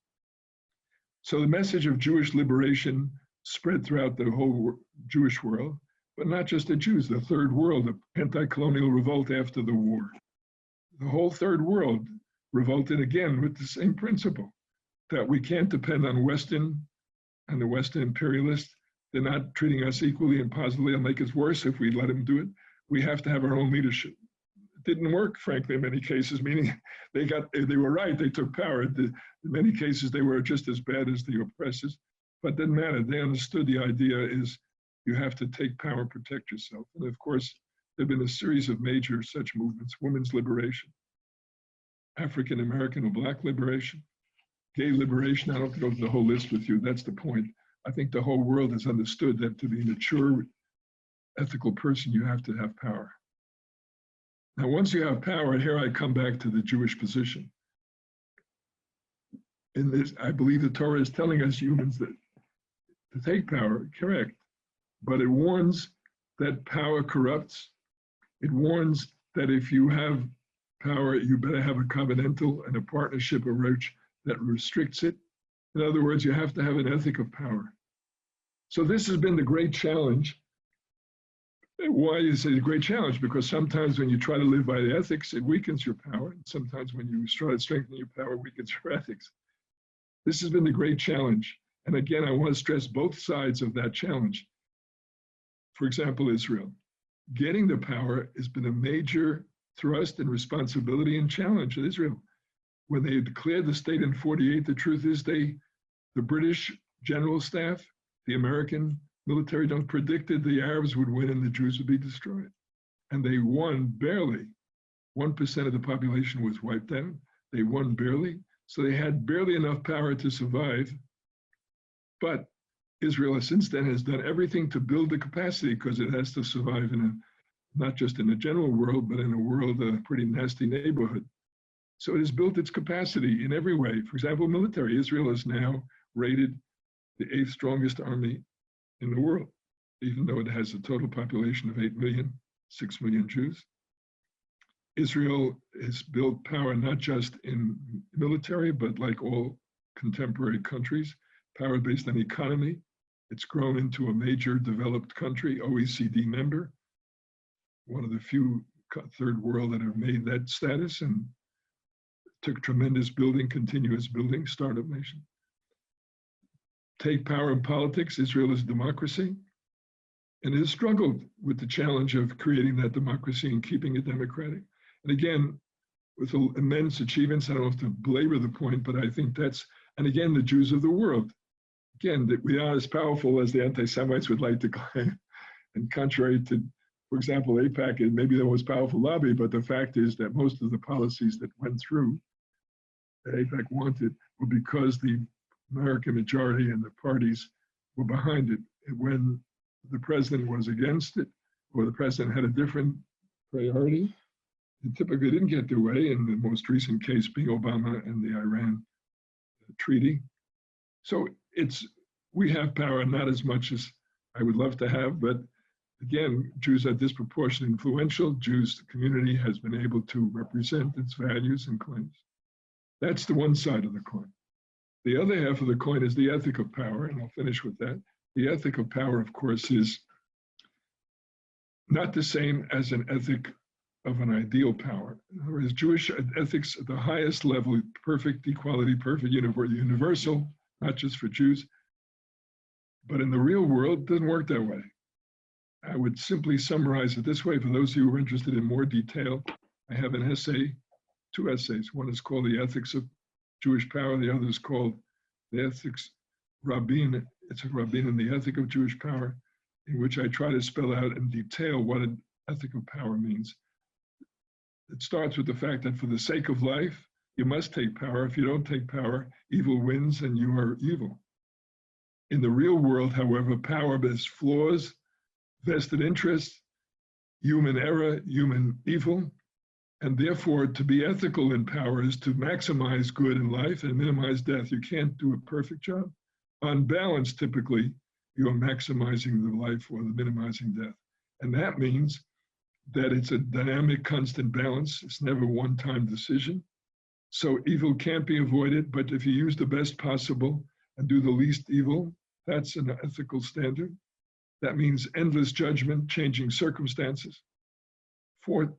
So the message of Jewish liberation spread throughout the whole Jewish world, but not just the Jews, the third world, the anti-colonial revolt after the war. The whole third world revolted again with the same principle, that we can't depend on Western and the Western imperialists. They're not treating us equally and positively. It'll make it worse if we let them do it. We have to have our own leadership. It didn't work, frankly, in many cases, meaning they were right, they took power. In many cases, they were just as bad as the oppressors, but it didn't matter. They understood the idea is you have to take power and protect yourself. And of course, there have been a series of major such movements: women's liberation, African American or Black liberation, gay liberation. I don't have to go through the whole list with you. That's the point. I think the whole world has understood that to be a mature, ethical person, you have to have power. Now, once you have power, here I come back to the Jewish position. In this, I believe the Torah is telling us humans that to take power, correct, but it warns that power corrupts. It warns that if you have power, you better have a covenantal and a partnership approach that restricts it. In other words, you have to have an ethic of power. So this has been the great challenge. Why is it a great challenge? Because sometimes when you try to live by the ethics, it weakens your power. And sometimes when you try to strengthen your power, it weakens your ethics. This has been the great challenge. And again, I want to stress both sides of that challenge. For example, Israel. Getting the power has been a major thrust and responsibility and challenge of Israel. When they declared the state in 48, the truth is the British general staff, the American military predicted the Arabs would win and the Jews would be destroyed. And they won barely. 1% of the population was wiped out. They won barely. So they had barely enough power to survive. But Israel since then has done everything to build the capacity because it has to survive not just in the general world, but in a world, a pretty nasty neighborhood. So it has built its capacity in every way. For example, military. Israel is now rated the 8th strongest army in the world, even though it has a total population of 8 million, 6 million Jews. Israel has built power not just in military, but like all contemporary countries, power based on economy. It's grown into a major developed country, OECD member, one of the few third world that have made that status, and took tremendous building, continuous building, startup nation. Take power in politics. Israel is a democracy, and it has struggled with the challenge of creating that democracy and keeping it democratic. And again, with immense achievements, I don't have to belabor the point, but I think that's, and again, the Jews of the world. Again, that we are as powerful as the anti-Semites would like to claim. And contrary to, for example, AIPAC is maybe the most powerful lobby, but the fact is that most of the policies that went through that AIPAC wanted were because the American majority and the parties were behind it. When the president was against it, or the president had a different priority, it typically didn't get their way, in the most recent case being Obama and the Iran treaty. So we have power, not as much as I would love to have, but again, Jews are disproportionately influential. Jews, the community has been able to represent its values and claims. That's the one side of the coin. The other half of the coin is the ethic of power, and I'll finish with that. The ethic of power, of course, is not the same as an ethic of an ideal power. In other words, Jewish ethics at the highest level, perfect equality, perfect universal, not just for Jews. But in the real world, it doesn't work that way. I would simply summarize it this way. For those of you who are interested in more detail, I have an essay, 2 essays. One is called The Ethics of Jewish Power. The other is called The Ethics Rabbin. It's a Rabbin and the Ethic of Jewish Power, in which I try to spell out in detail what an ethic of power means. It starts with the fact that for the sake of life, you must take power. If you don't take power, evil wins and you are evil. In the real world, however, power has flaws, vested interests, human error, human evil, and therefore to be ethical in power is to maximize good in life and minimize death. You can't do a perfect job. On balance, typically, you are maximizing the life or the minimizing death. And that means that it's a dynamic, constant balance. It's never a one-time decision. So evil can't be avoided, but if you use the best possible and do the least evil, that's an ethical standard. That means endless judgment, changing circumstances. Fourth,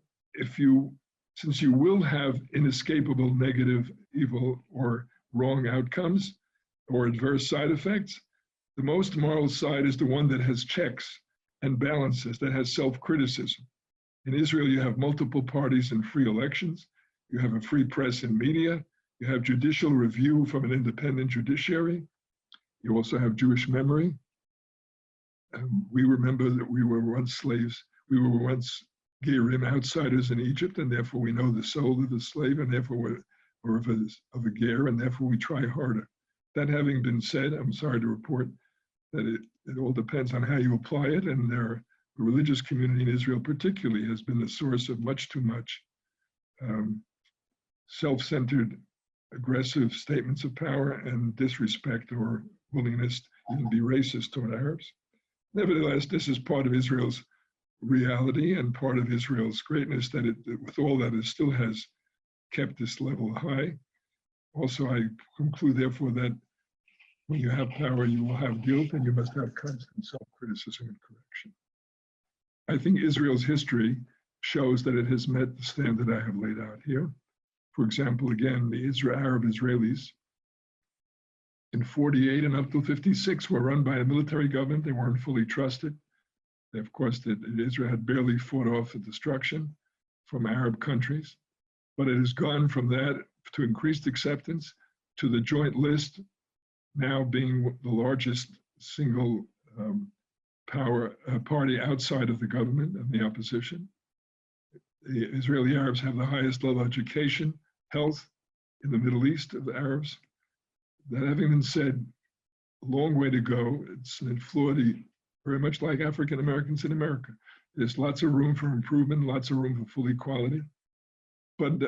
since you will have inescapable negative, evil, or wrong outcomes, or adverse side effects, the most moral side is the one that has checks and balances, that has self-criticism. In Israel, you have multiple parties and free elections. You have a free press and media. You have judicial review from an independent judiciary. You also have Jewish memory. We remember that we were once slaves. We were once gerim, outsiders in Egypt, and therefore we know the soul of the slave, and therefore we're of a ger, and therefore we try harder. That having been said, I'm sorry to report that it all depends on how you apply it, and the religious community in Israel particularly has been the source of much too much self-centered, aggressive statements of power and disrespect or willingness to even be racist toward Arabs. Nevertheless, this is part of Israel's reality and part of Israel's greatness, that with all that, it still has kept this level high. Also, I conclude, therefore, that when you have power, you will have guilt, and you must have constant self-criticism and correction. I think Israel's history shows that it has met the standard I have laid out here. For example, again, the Arab Israelis in 48 and up to 56 were run by a military government. They weren't fully trusted. Of course, Israel had barely fought off the destruction from Arab countries, but it has gone from that to increased acceptance to the joint list now being the largest single party outside of the government and the opposition. The Israeli Arabs have the highest level of education, health in the Middle East of the Arabs. That having been said, a long way to go. It's in Florida, very much like African Americans in America. There's lots of room for improvement, lots of room for full equality. But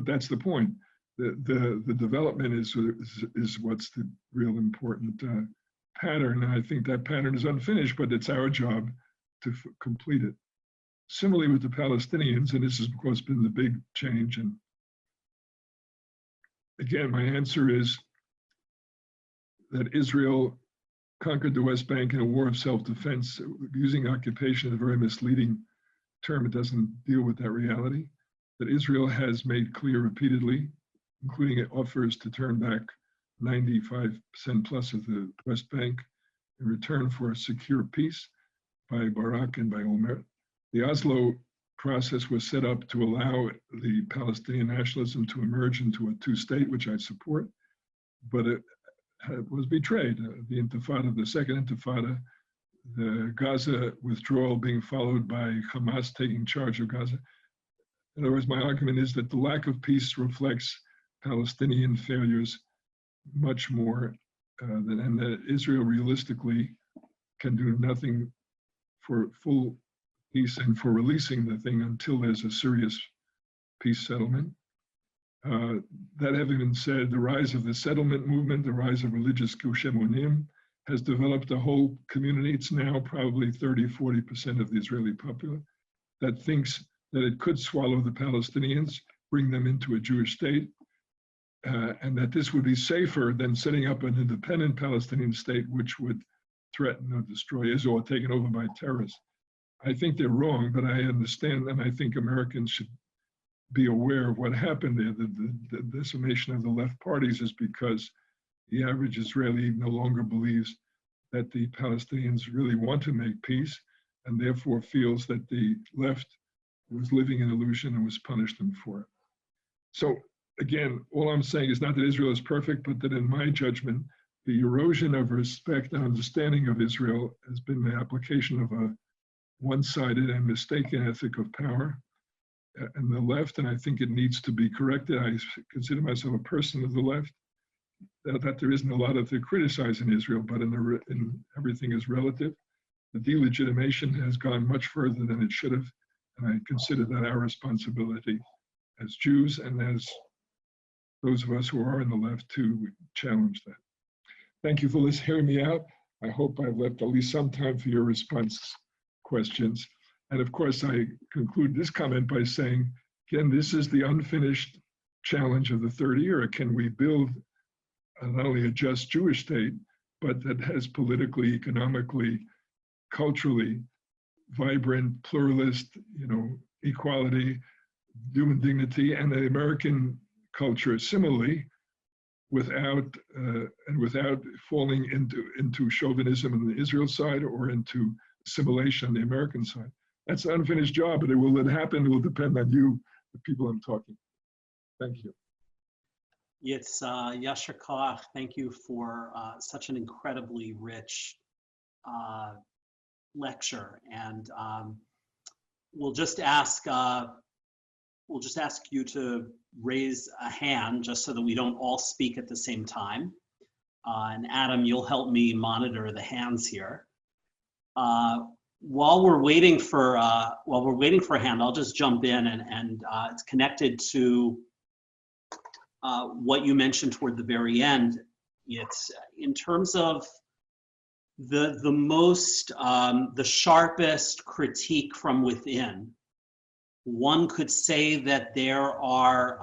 that's the point. The development is what's the real important pattern. And I think that pattern is unfinished, but it's our job to complete it. Similarly with the Palestinians, and this has, of course, been the big change. And again, my answer is that Israel conquered the West Bank in a war of self-defense. Using occupation is a very misleading term. It doesn't deal with that reality. That Israel has made clear repeatedly, including offers to turn back 95% plus of the West Bank in return for a secure peace by Barak and by Olmert. The Oslo process was set up to allow the Palestinian nationalism to emerge into a two-state, which I support, but it was betrayed. The Intifada, the second Intifada, the Gaza withdrawal being followed by Hamas taking charge of Gaza. In other words, my argument is that the lack of peace reflects Palestinian failures much more and that Israel realistically can do nothing for full peace and for releasing the thing until there's a serious peace settlement. That having been said, the rise of the settlement movement, the rise of religious Gush Emunim has developed a whole community. It's now probably 30–40% of the Israeli population that thinks that it could swallow the Palestinians, bring them into a Jewish state, and that this would be safer than setting up an independent Palestinian state, which would threaten or destroy Israel or taken over by terrorists. I think they're wrong, but I understand, and I think Americans should be aware of what happened there. The decimation of the left parties is because the average Israeli no longer believes that the Palestinians really want to make peace, and therefore feels that the left was living in illusion and was punished them for it. So again, all I'm saying is not that Israel is perfect, but that in my judgment, the erosion of respect and understanding of Israel has been the application of a one-sided and mistaken ethic of power and the left, and I think it needs to be corrected. I consider myself a person of the left, that there isn't a lot to criticize in Israel, but in everything is relative. The delegitimation has gone much further than it should have, and I consider that our responsibility as Jews and as those of us who are in the left to challenge that. Thank you for hearing me out. I hope I've left at least some time for your response questions. And of course, I conclude this comment by saying, again, this is the unfinished challenge of the third era. Can we build not only a just Jewish state, but that has politically, economically, culturally vibrant, pluralist, equality, human dignity, and the American culture similarly, without falling into chauvinism on the Israel side or into assimilation on the American side. That's an unfinished job, but will it happen? It will depend on you, the people I'm talking to. Thank you. It's Yasher Koach. Thank you for such an incredibly rich lecture, and we'll just ask you to raise a hand just so that we don't all speak at the same time. And Adam, you'll help me monitor the hands here. While we're waiting for a hand, I'll just jump in, and it's connected to what you mentioned toward the very end. It's in terms of the sharpest critique from within. One could say that there are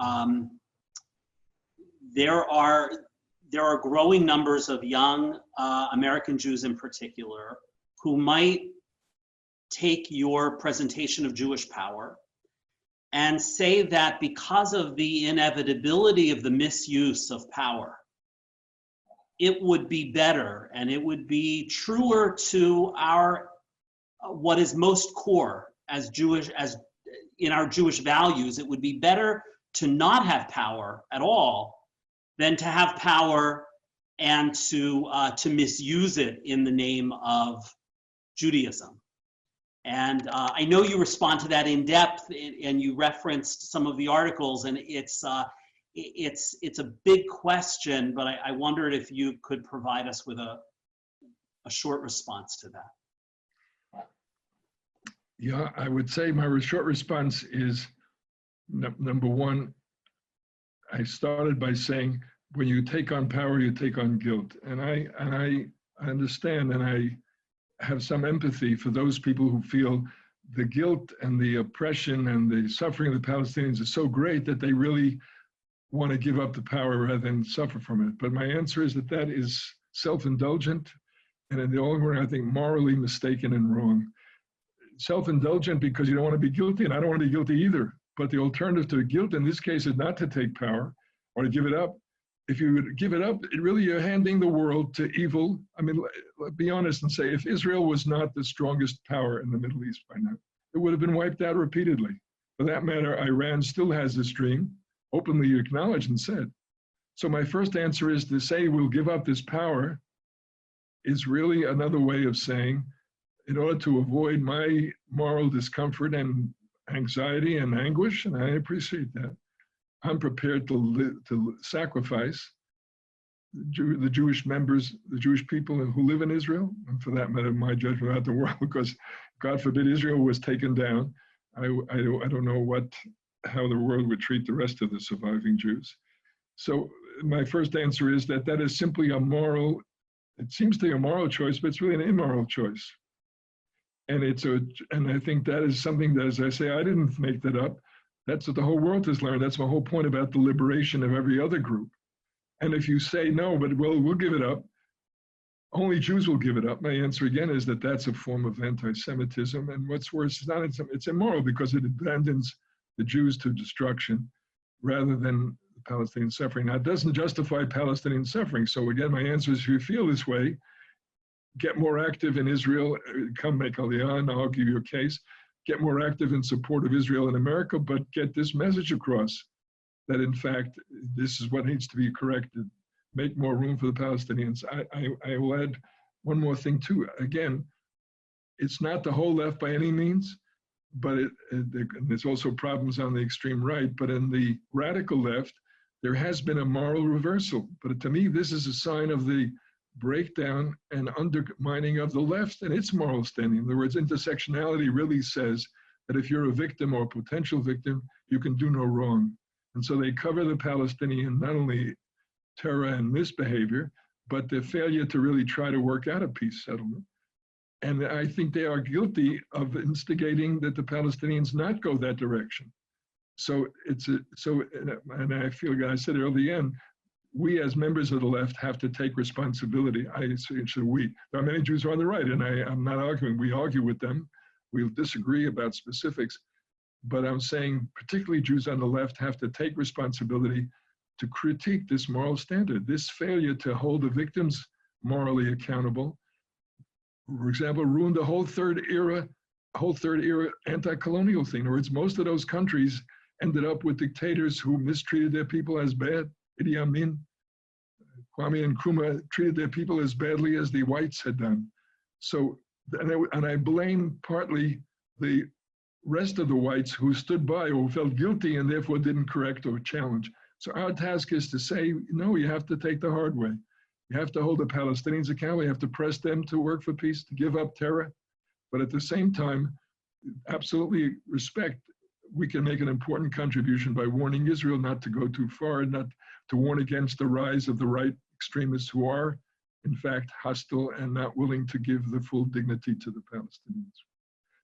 growing numbers of young American Jews in particular who might take your presentation of Jewish power and say that because of the inevitability of the misuse of power, it would be better and it would be truer to our what is most core as Jewish, as in our Jewish values. It would be better to not have power at all than to have power and to misuse it in the name of Judaism. And I know you respond to that in depth, and you referenced some of the articles, and it's a big question, but I wondered if you could provide us with a short response to that. Yeah, I would say my short response is, number one, I started by saying, when you take on power, you take on guilt. And I understand, and I have some empathy for those people who feel the guilt and the oppression and the suffering of the Palestinians is so great that they really want to give up the power rather than suffer from it. But my answer is that is self-indulgent, and in the long run, I think morally mistaken and wrong. Self-indulgent because you don't want to be guilty, and I don't want to be guilty either. But the alternative to guilt in this case is not to take power or to give it up. If you would give it up, you're handing the world to evil. I mean, let's be honest and say, if Israel was not the strongest power in the Middle East by now, it would have been wiped out repeatedly. For that matter, Iran still has this dream, openly acknowledged and said. So my first answer is to say we'll give up this power is really another way of saying, in order to avoid my moral discomfort and anxiety and anguish, and I appreciate that, I'm prepared to sacrifice the Jewish members, the Jewish people who live in Israel, and for that matter, my judgment about the world, because God forbid Israel was taken down. I don't know how the world would treat the rest of the surviving Jews. So my first answer is that is simply a moral, it seems to be a moral choice, but it's really an immoral choice. And I think that is something that, as I say, I didn't make that up. That's what the whole world has learned. That's my whole point about the liberation of every other group. And if you say no, but we'll give it up, only Jews will give it up. My answer again is that that's a form of anti-Semitism. And what's worse, it's immoral because it abandons the Jews to destruction rather than the Palestinian suffering. Now, it doesn't justify Palestinian suffering. So again, my answer is if you feel this way, get more active in Israel, come make Aliyah, and I'll give you a case. Get more active in support of Israel and America, but get this message across that in fact, this is what needs to be corrected. Make more room for the Palestinians. I will add one more thing too. Again, it's not the whole left by any means, but there's also problems on the extreme right, but in the radical left, there has been a moral reversal. But to me, this is a sign of the breakdown and undermining of the left and its moral standing. In other words, intersectionality really says that if you're a victim or a potential victim, you can do no wrong. And so they cover the Palestinian, not only terror and misbehavior, but the failure to really try to work out a peace settlement. And I think they are guilty of instigating that the Palestinians not go that direction. So and I feel, I said earlier in, we as members of the left have to take responsibility. I say we. There are many Jews who are on the right, and I'm not arguing. We argue with them. We'll disagree about specifics. But I'm saying particularly Jews on the left have to take responsibility to critique this moral standard, this failure to hold the victims morally accountable. For example, ruined the whole third era anti-colonial thing. In other words, most of those countries ended up with dictators who mistreated their people as bad. Idi Amin, Kwame Nkrumah treated their people as badly as the whites had done. So, and I blame partly the rest of the whites who stood by or felt guilty and therefore didn't correct or challenge. So our task is to say, no, you have to take the hard way. You have to hold the Palestinians accountable. You have to press them to work for peace, to give up terror. But at the same time, absolutely respect, we can make an important contribution by warning Israel not to go too far, not to warn against the rise of the right extremists who are, in fact, hostile and not willing to give the full dignity to the Palestinians.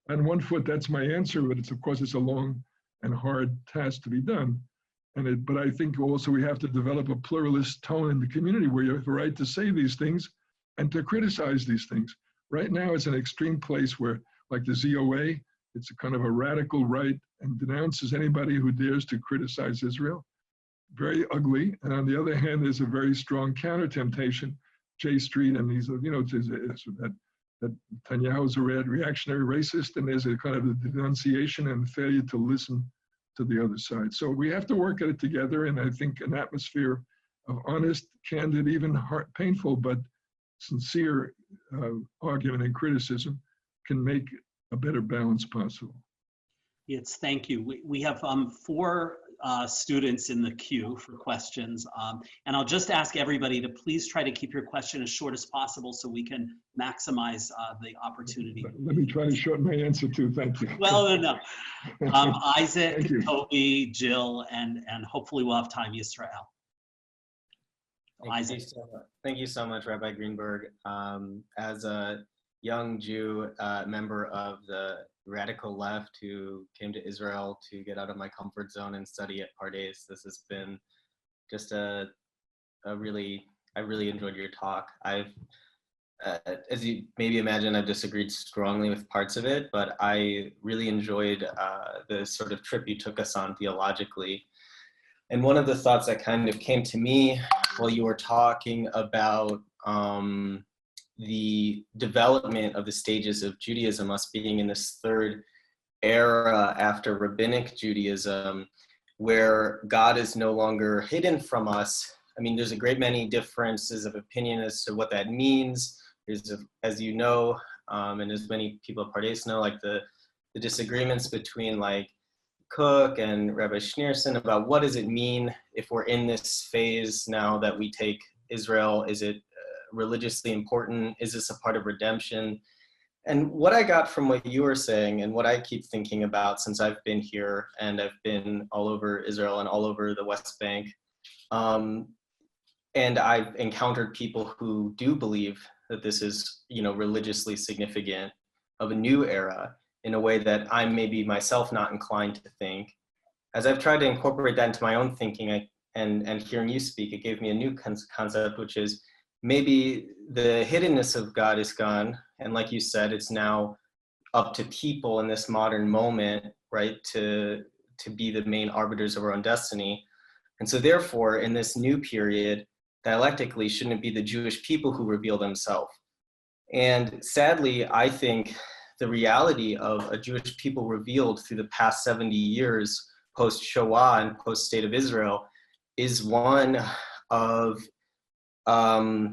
On one foot, that's my answer, but it's, of course, it's a long and hard task to be done. But I think also we have to develop a pluralist tone in the community where you have the right to say these things and to criticize these things. Right now, it's an extreme place where, like the ZOA, it's a kind of a radical right and denounces anybody who dares to criticize Israel. Very ugly. And on the other hand, there's a very strong counter-temptation. J Street and these, that Netanyahu's a reactionary racist, and there's a kind of a denunciation and failure to listen to the other side. So we have to work at it together, and I think an atmosphere of honest, candid, even painful, but sincere argument and criticism can make a better balance possible. Yes, thank you. We have 4 students in the queue for questions. And I'll just ask everybody to please try to keep your question as short as possible so we can maximize the opportunity. Let me try to shorten my answer too, thank you. Well, no. Isaac, Toby, Jill, and hopefully we'll have time, Yisrael. Isaac. Thank you so much, Rabbi Greenberg. As a young Jew, member of the radical left who came to Israel to get out of my comfort zone and study at Pardes, this has been just I really enjoyed your talk. As you maybe imagine, I've disagreed strongly with parts of it, but I really enjoyed the sort of trip you took us on theologically. And one of the thoughts that kind of came to me while you were talking about the development of the stages of Judaism, us being in this third era after rabbinic Judaism, where God is no longer hidden from us. I mean, there's a great many differences of opinion as to what that means. There's, as you know, and as many people at Pardes know, like the disagreements between like Cook and Rabbi Schneerson about what does it mean if we're in this phase now that we take Israel? Is it religiously important? Is this a part of redemption? And what I got from what you were saying and what I keep thinking about since I've been here and I've been all over Israel and all over the West Bank, and I've encountered people who do believe that this is, religiously significant of a new era in a way that I'm maybe myself not inclined to think. As I've tried to incorporate that into my own thinking and hearing you speak, it gave me a new concept, which is maybe the hiddenness of God is gone. And like you said, it's now up to people in this modern moment, right, to be the main arbiters of our own destiny. And so therefore, in this new period, dialectically, shouldn't it be the Jewish people who reveal themselves? And sadly, I think the reality of a Jewish people revealed through the past 70 years post-Shoah and post-State of Israel is one of a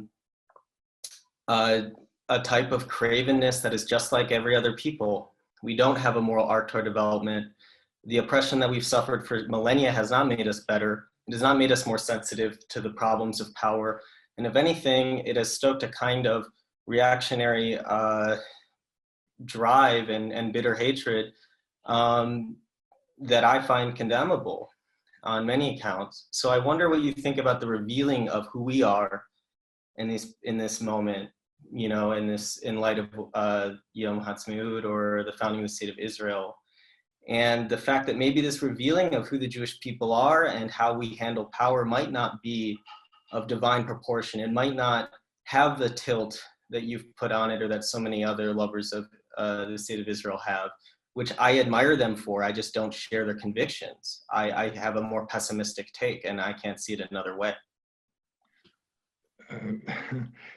type of cravenness that is just like every other people. We don't have a moral arc toward development. The oppression that we've suffered for millennia has not made us better. It has not made us more sensitive to the problems of power. And if anything, it has stoked a kind of reactionary drive and bitter hatred that I find condemnable on many accounts. So I wonder what you think about the revealing of who we are in this moment, in light of Yom Ha'atzmaut or the founding of the state of Israel. And the fact that maybe this revealing of who the Jewish people are and how we handle power might not be of divine proportion. It might not have the tilt that you've put on it, or that so many other lovers of the state of Israel have, which I admire them for. I just don't share their convictions. I have a more pessimistic take, and I can't see it another way.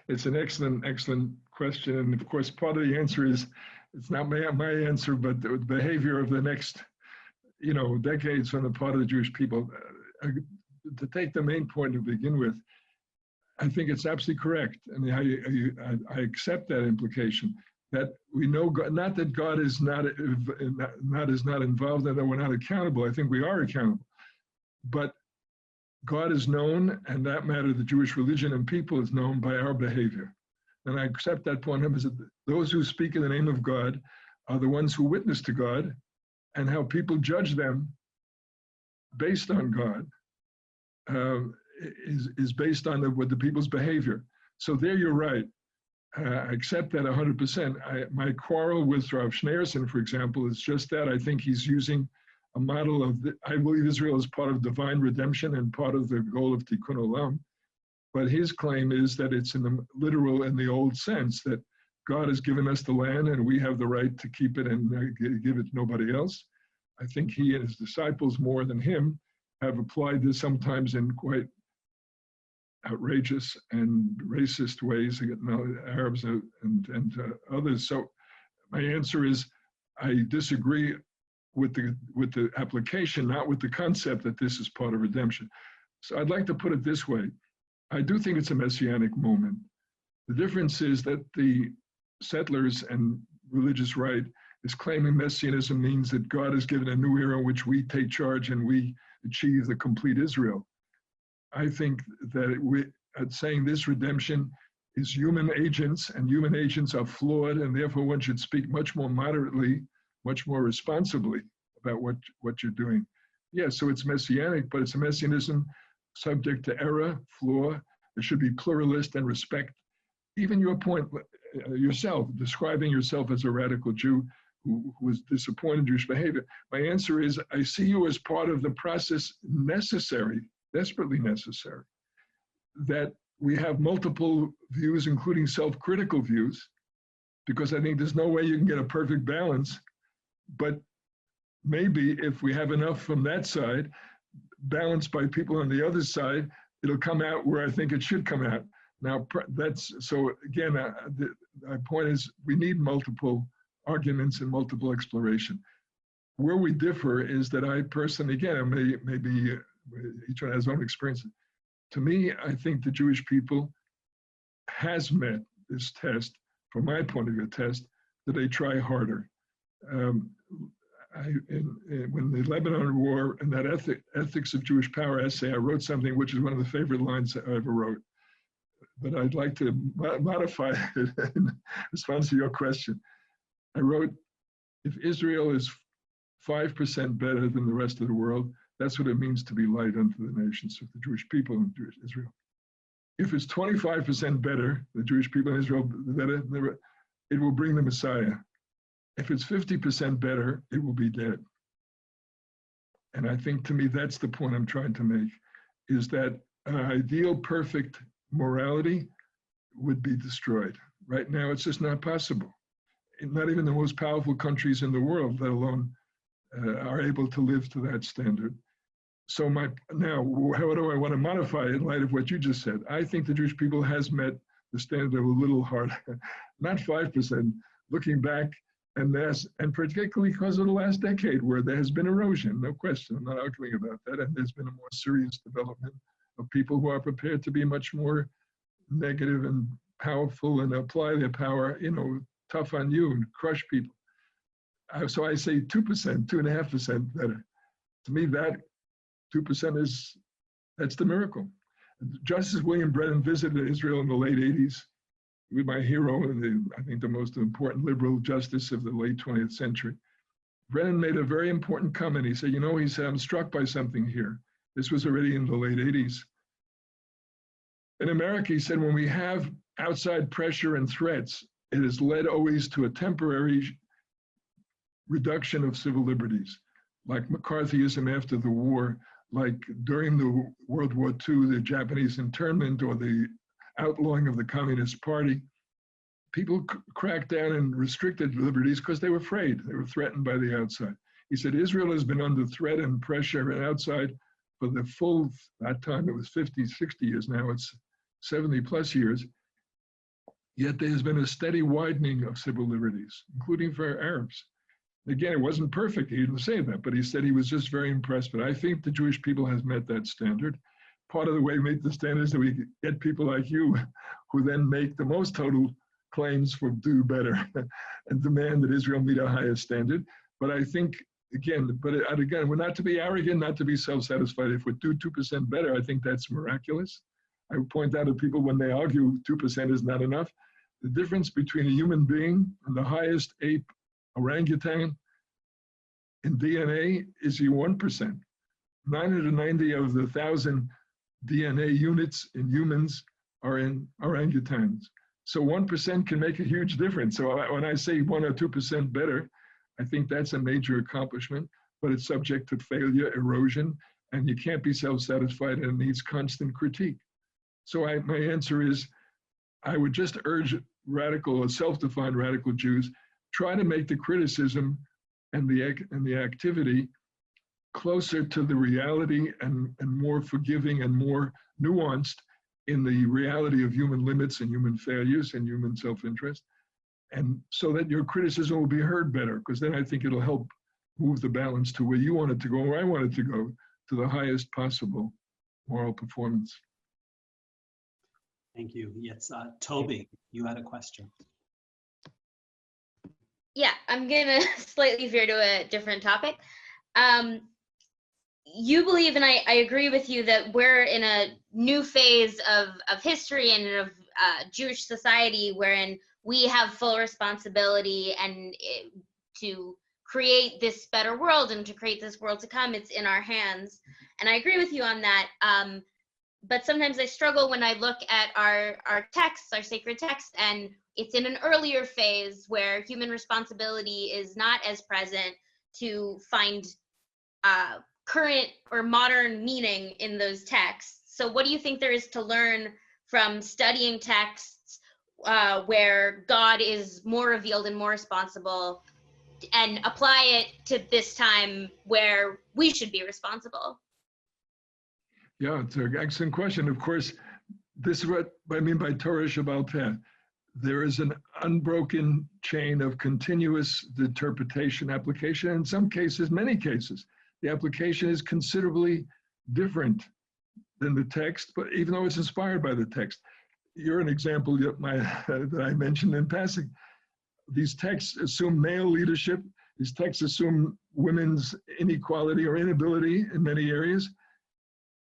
It's an excellent question. And of course, part of the answer is, it's not my answer, but the behavior of the next, decades on the part of the Jewish people. To take the main point to begin with, I think it's absolutely correct. I mean, I accept that implication that we know God, not that God is not involved and that we're not accountable. I think we are accountable, but God is known, and that matter, the Jewish religion and people is known by our behavior. And I accept that point of view. Those who speak in the name of God are the ones who witness to God, and how people judge them based on God is based on the people's behavior. So there you're right. I accept that 100%. My quarrel with Rav Schneerson, for example, is just that. I think he's using a model of, I believe Israel is part of divine redemption and part of the goal of Tikkun Olam. But his claim is that it's in the literal, in the old sense, that God has given us the land and we have the right to keep it and give it to nobody else. I think he and his disciples, more than him, have applied this sometimes in quite outrageous and racist ways against Arabs and others. So my answer is, I disagree with the application, not with the concept that this is part of redemption. So I'd like to put it this way. I do think it's a messianic moment. The difference is that the settlers and religious right is claiming messianism means that God has given a new era in which we take charge and we achieve the complete Israel. I think that saying this redemption is human agents, and human agents are flawed, and therefore one should speak much more moderately, much more responsibly about what you're doing. Yeah, so it's messianic, but it's a messianism subject to error, flaw. It should be pluralist and respect. Even your point, yourself, describing yourself as a radical Jew who was disappointed in Jewish behavior. My answer is, I see you as part of the process necessary, desperately necessary, that we have multiple views, including self-critical views, because I think there's no way you can get a perfect balance. But maybe if we have enough from that side, balanced by people on the other side, it'll come out where I think it should come out. Now, so again, my point is, we need multiple arguments and multiple exploration. Where we differ is that I personally, again, maybe each one has his own experience. To me, I think the Jewish people has met this test, from my point of view, test, that they try harder. When the Lebanon War and that Ethics of Jewish Power essay, I wrote something which is one of the favorite lines I ever wrote. But I'd like to modify it in response to your question. I wrote, if Israel is 5% better than the rest of the world, that's what it means to be light unto the nations of the Jewish people in Israel. If it's 25% better, the Jewish people in Israel, it will bring the Messiah. If it's 50% better, it will be dead. And I think, to me, that's the point I'm trying to make, is that an ideal, perfect morality would be destroyed. Right now, it's just not possible. Not even the most powerful countries in the world, let alone are able to live to that standard. So now, how do I want to modify it in light of what you just said? I think the Jewish people has met the standard a little harder, not 5%, looking back, and particularly because of the last decade, where there has been erosion, no question, I'm not arguing about that, and there's been a more serious development of people who are prepared to be much more negative and powerful and apply their power, tough on you and crush people. So I say 2%, 2.5% better. To me, that 2% that's the miracle. Justice William Brennan visited Israel in the late 80s with my hero, and I think the most important liberal justice of the late 20th century. Brennan made a very important comment. He said, I'm struck by something here. This was already in the late 80s. In America, he said, when we have outside pressure and threats, it has led always to a temporary reduction of civil liberties, like McCarthyism after the war, like during the World War II, the Japanese internment or the outlawing of the Communist Party. People cracked down and restricted liberties because they were afraid. They were threatened by the outside. He said, Israel has been under threat and pressure and outside for the full, that time it was 50, 60 years, now it's 70 plus years. Yet there has been a steady widening of civil liberties, including for Arabs. Again, it wasn't perfect, he didn't say that, but he said he was just very impressed. But I think the Jewish people has met that standard. Part of the way we make the standard is that we get people like you who then make the most total claims for do better and demand that Israel meet a higher standard. But I think, again, we're not to be arrogant, not to be self-satisfied. If we do 2% better, I think that's miraculous. I would point out to people when they argue 2% is not enough. The difference between a human being and the highest ape, orangutan, in DNA is 1%. 990 of the 1,000 DNA units in humans are in orangutans. So 1% can make a huge difference. So when I say 1 or 2% better, I think that's a major accomplishment, but it's subject to failure, erosion, and you can't be self-satisfied, and it needs constant critique. So my answer is, I would just urge radical or self-defined radical Jews, try to make the criticism and the activity closer to the reality and more forgiving and more nuanced in the reality of human limits and human failures and human self-interest. And so that your criticism will be heard better, because then I think it'll help move the balance to where you want it to go, where I want it to go, to the highest possible moral performance. Thank you. Yes, Toby, you had a question. Yeah, I'm gonna slightly veer to a different topic. You believe, and I agree with you, that we're in a new phase of history and of Jewish society wherein we have full responsibility and to create this better world and to create this world to come. It's in our hands. And I agree with you on that. But sometimes I struggle when I look at our texts, our sacred texts, and it's in an earlier phase where human responsibility is not as present to find current or modern meaning in those texts. So what do you think there is to learn from studying texts where God is more revealed and more responsible, and apply it to this time where we should be responsible? Yeah, it's an excellent question. Of course, this is what I mean by Torah Shabbal Peh. There is an unbroken chain of continuous interpretation, application. In some cases, many cases, the application is considerably different than the text, but even though it's inspired by the text. You're an example that I mentioned in passing. These texts assume male leadership. These texts assume women's inequality or inability in many areas.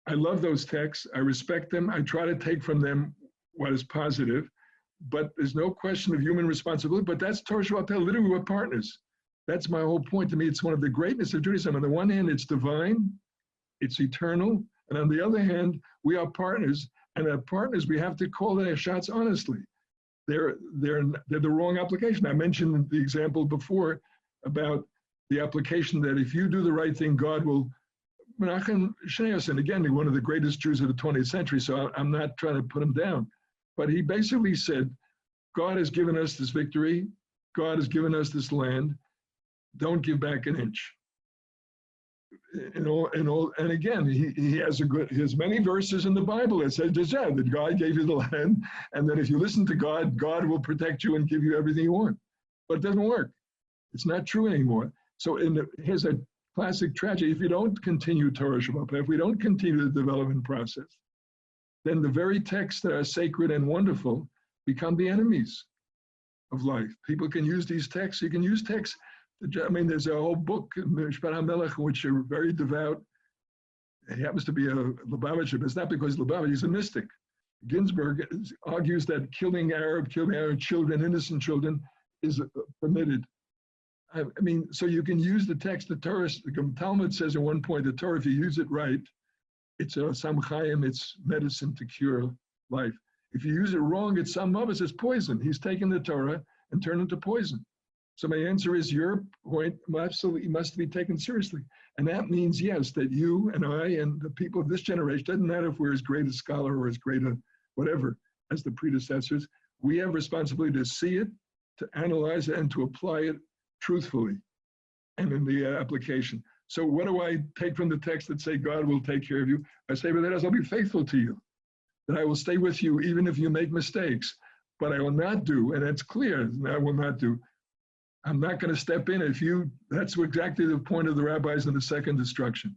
I love those texts. I respect them. I try to take from them what is positive, but there's no question of human responsibility. But that's Torah Shabbal Peh. Literally, we're partners. That's my whole point. To me, it's one of the greatness of Judaism. On the one hand, it's divine, it's eternal, and on the other hand, we are partners. And as partners, we have to call their shots honestly. They're the wrong application. I mentioned the example before about the application that if you do the right thing, God will. Menachem Schneerson, again, one of the greatest Jews of the 20th century, so I'm not trying to put him down, but he basically said, God has given us this victory, God has given us this land, don't give back an inch. And again, he has many verses in the Bible that says that God gave you the land, and that if you listen to God, God will protect you and give you everything you want. But it doesn't work. It's not true anymore. So here's a classic tragedy. If you don't continue Torah Shabbal Peh, if we don't continue the development process, then the very texts that are sacred and wonderful become the enemies of life. People can use these texts. You can use texts. I mean, there's a whole book, Mishpat HaMelech, in which are very devout. He happens to be a Lubavitcher, but it's not because Lubavitcher, he's a mystic. Ginsburg argues that killing Arab children, innocent children, is permitted. I mean, so you can use the text. The Torah, the Talmud says at one point, the Torah, if you use it right, it's a samchayim, it's medicine to cure life. If you use it wrong, it's some of us, it's poison. He's taken the Torah and turned it into poison. So my answer is your point absolutely must be taken seriously. And that means, yes, that you and I and the people of this generation, doesn't matter if we're as great a scholar or as great a whatever as the predecessors, we have responsibility to see it, to analyze it, and to apply it truthfully and in the application. So what do I take from the text that say God will take care of you? I say, but that is, I'll be faithful to you, that I will stay with you even if you make mistakes, but I will not do, and it's clear, I will not do, I'm not going to step in if you, that's exactly the point of the rabbis in the second destruction.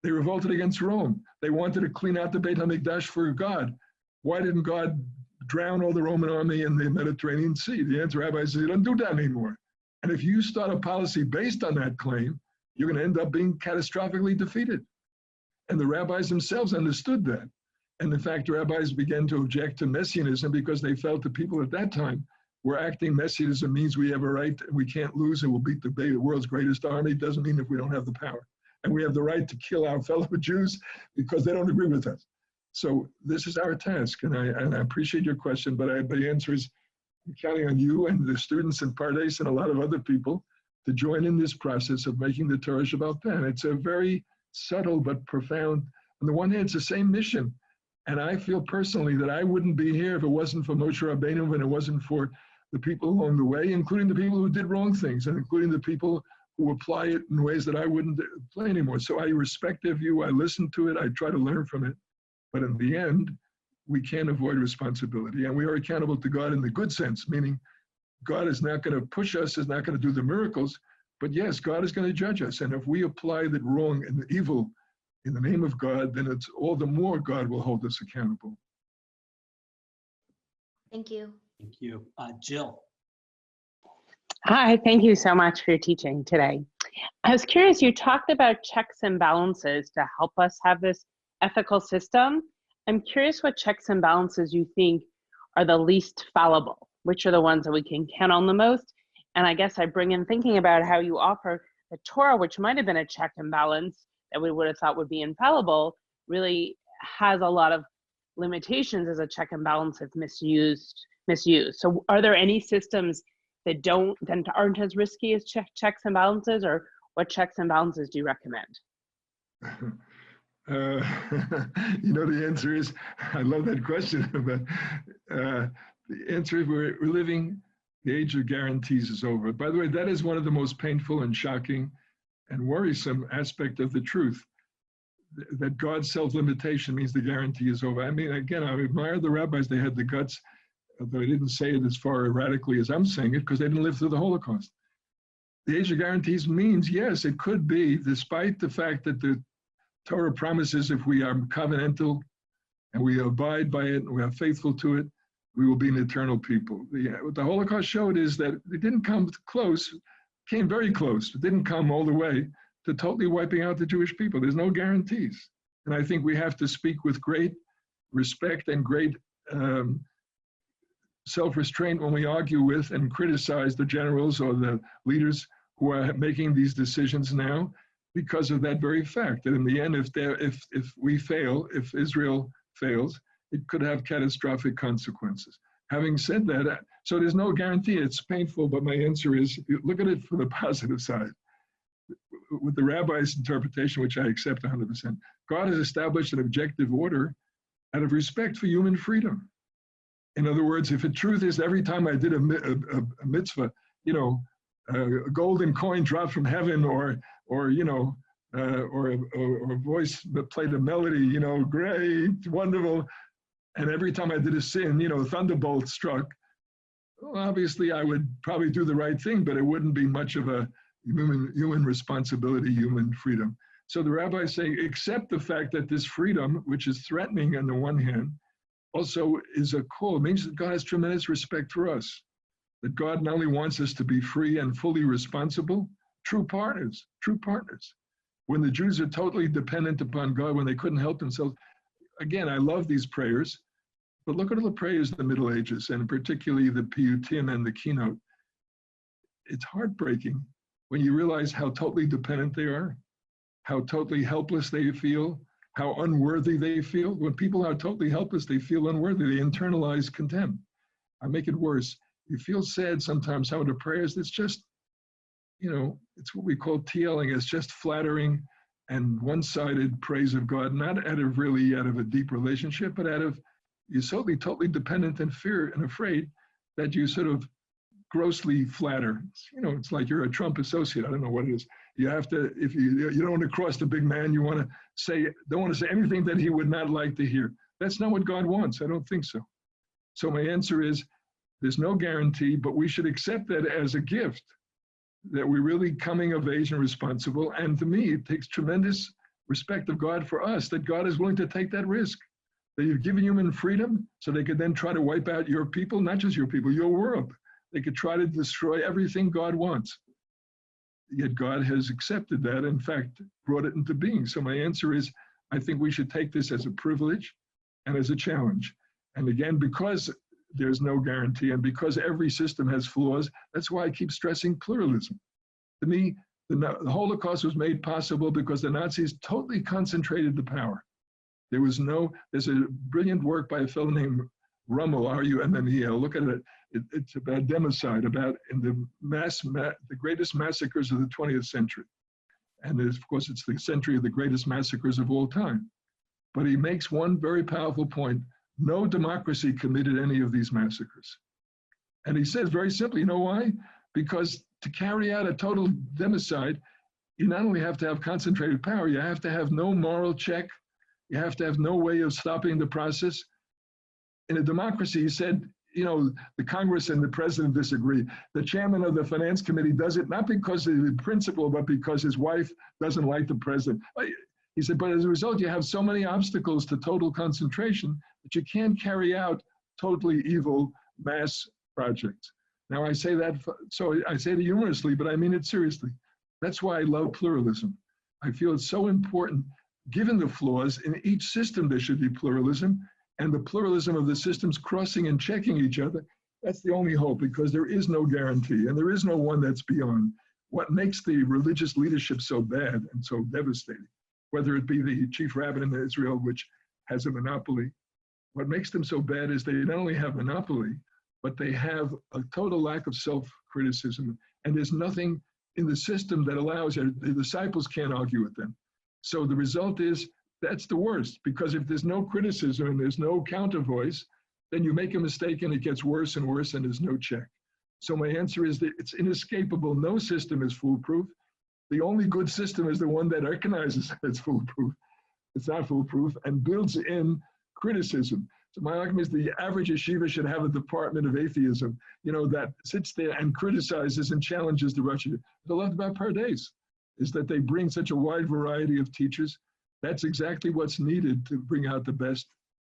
They revolted against Rome. They wanted to clean out the Beit HaMikdash for God. Why didn't God drown all the Roman army in the Mediterranean Sea? The answer, rabbis said, you don't do that anymore. And if you start a policy based on that claim, you're going to end up being catastrophically defeated. And the rabbis themselves understood that. And in fact, the rabbis began to object to messianism because they felt the people at that time were acting messianism means we have a right, we can't lose, and we'll beat the world's greatest army. It doesn't mean if we don't have the power. And we have the right to kill our fellow Jews because they don't agree with us. So this is our task, and I appreciate your question, but the answer is I'm counting on you and the students in Pardes and a lot of other people to join in this process of making the Torah Shabbat Peh. It's a very subtle but profound, on the one hand, it's the same mission. And I feel personally that I wouldn't be here if it wasn't for Moshe Rabbeinu and it wasn't for the people along the way, including the people who did wrong things and including the people who apply it in ways that I wouldn't apply anymore. So I respect their view, I listen to it, I try to learn from it. But in the end, we can't avoid responsibility. And we are accountable to God in the good sense, meaning God is not going to push us, is not going to do the miracles, but yes, God is going to judge us. And if we apply the wrong and the evil in the name of God, then it's all the more God will hold us accountable. Thank you. Thank you. Jill. Hi, thank you so much for your teaching today. I was curious, you talked about checks and balances to help us have this ethical system. I'm curious what checks and balances you think are the least fallible, which are the ones that we can count on the most. And I guess I bring in thinking about how you offer the Torah, which might have been a check and balance that we would have thought would be infallible, really has a lot of limitations as a check and balance if misused. So are there any systems that aren't as risky as checks and balances, or what checks and balances do you recommend? The answer is, I love that question, but the answer is we're living, the age of guarantees is over. By the way, that is one of the most painful and shocking and worrisome aspect of the truth, that God's self-limitation means the guarantee is over. I mean, again, I admire the rabbis, they had the guts, although they didn't say it as far radically as I'm saying it, because they didn't live through the Holocaust. The age of guarantees means, yes, it could be, despite the fact that the Torah promises if we are covenantal and we abide by it and we are faithful to it, we will be an eternal people. What the Holocaust showed is that it didn't come close, came very close. It didn't come all the way to totally wiping out the Jewish people. There's no guarantees. And I think we have to speak with great respect and great self-restraint when we argue with and criticize the generals or the leaders who are making these decisions now, because of that very fact, that in the end, if we fail, if Israel fails, it could have catastrophic consequences. Having said that, so there's no guarantee, it's painful, but my answer is, look at it from the positive side. With the rabbi's interpretation, which I accept 100%, God has established an objective order out of respect for human freedom. In other words, if the truth is every time I did a mitzvah, a golden coin dropped from heaven, or a voice that played a melody, great, wonderful, and every time I did a sin, a thunderbolt struck, well, obviously I would probably do the right thing, but it wouldn't be much of a human responsibility, human freedom. So the rabbis say, accept the fact that this freedom, which is threatening on the one hand, also is a call. It means that God has tremendous respect for us. That God not only wants us to be free and fully responsible, true partners. When the Jews are totally dependent upon God, when they couldn't help themselves, again, I love these prayers, but look at all the prayers in the Middle Ages, and particularly the Piyutim and the Keynote. It's heartbreaking when you realize how totally dependent they are, how totally helpless they feel, how unworthy they feel. When people are totally helpless, they feel unworthy. They internalize contempt. I make it worse. You feel sad sometimes, some of the prayers, it's just, it's what we call TLing. It's just flattering and one-sided praise of God, not out of a deep relationship, but out of, you're totally dependent and fear and afraid that you sort of grossly flatter. It's like you're a Trump associate. I don't know what it is. You have to, if you don't want to cross the big man, you want to don't want to say anything that he would not like to hear. That's not what God wants. I don't think so. So my answer is, there's no guarantee, but we should accept that as a gift, that we're really coming of age and responsible. And to me, it takes tremendous respect of God for us, that God is willing to take that risk, that you've given human freedom so they could then try to wipe out your people, not just your people, your world. They could try to destroy everything God wants. Yet God has accepted that, in fact, brought it into being. So my answer is, I think we should take this as a privilege and as a challenge. And again, because there's no guarantee and because every system has flaws, that's why I keep stressing pluralism. To me, the Holocaust was made possible because the Nazis totally concentrated the power. There's a brilliant work by a fellow named Rummel, R-U-M-M-E-L. Look at it. It's about democide, about the greatest massacres of the 20th century. And of course, it's the century of the greatest massacres of all time. But he makes one very powerful point. No democracy committed any of these massacres. And he says very simply, you know why? Because to carry out a total democide, you not only have to have concentrated power, you have to have no moral check. You have to have no way of stopping the process. In a democracy, he said, the Congress and the president disagree. The chairman of the finance committee does it not because of the principle, but because his wife doesn't like the president. He said, but as a result, you have so many obstacles to total concentration that you can't carry out totally evil mass projects. Now I say that, so I say it humorously, but I mean it seriously. That's why I love pluralism. I feel it's so important, given the flaws, in each system there should be pluralism, and the pluralism of the systems crossing and checking each other, that's the only hope, because there is no guarantee, and there is no one that's beyond. What makes the religious leadership so bad and so devastating, whether it be the chief rabbin in Israel, which has a monopoly, what makes them so bad is they not only have monopoly, but they have a total lack of self-criticism, and there's nothing in the system that allows it. The disciples can't argue with them. So the result is, that's the worst, because if there's no criticism and there's no counter voice, then you make a mistake and it gets worse and worse and there's no check. So my answer is that it's inescapable. No system is foolproof. The only good system is the one that recognizes that it's foolproof. It's not foolproof and builds in criticism. So my argument is the average yeshiva should have a department of atheism, that sits there and criticizes and challenges the Russian. What I love about Pardes is that they bring such a wide variety of teachers. That's exactly what's needed to bring out the best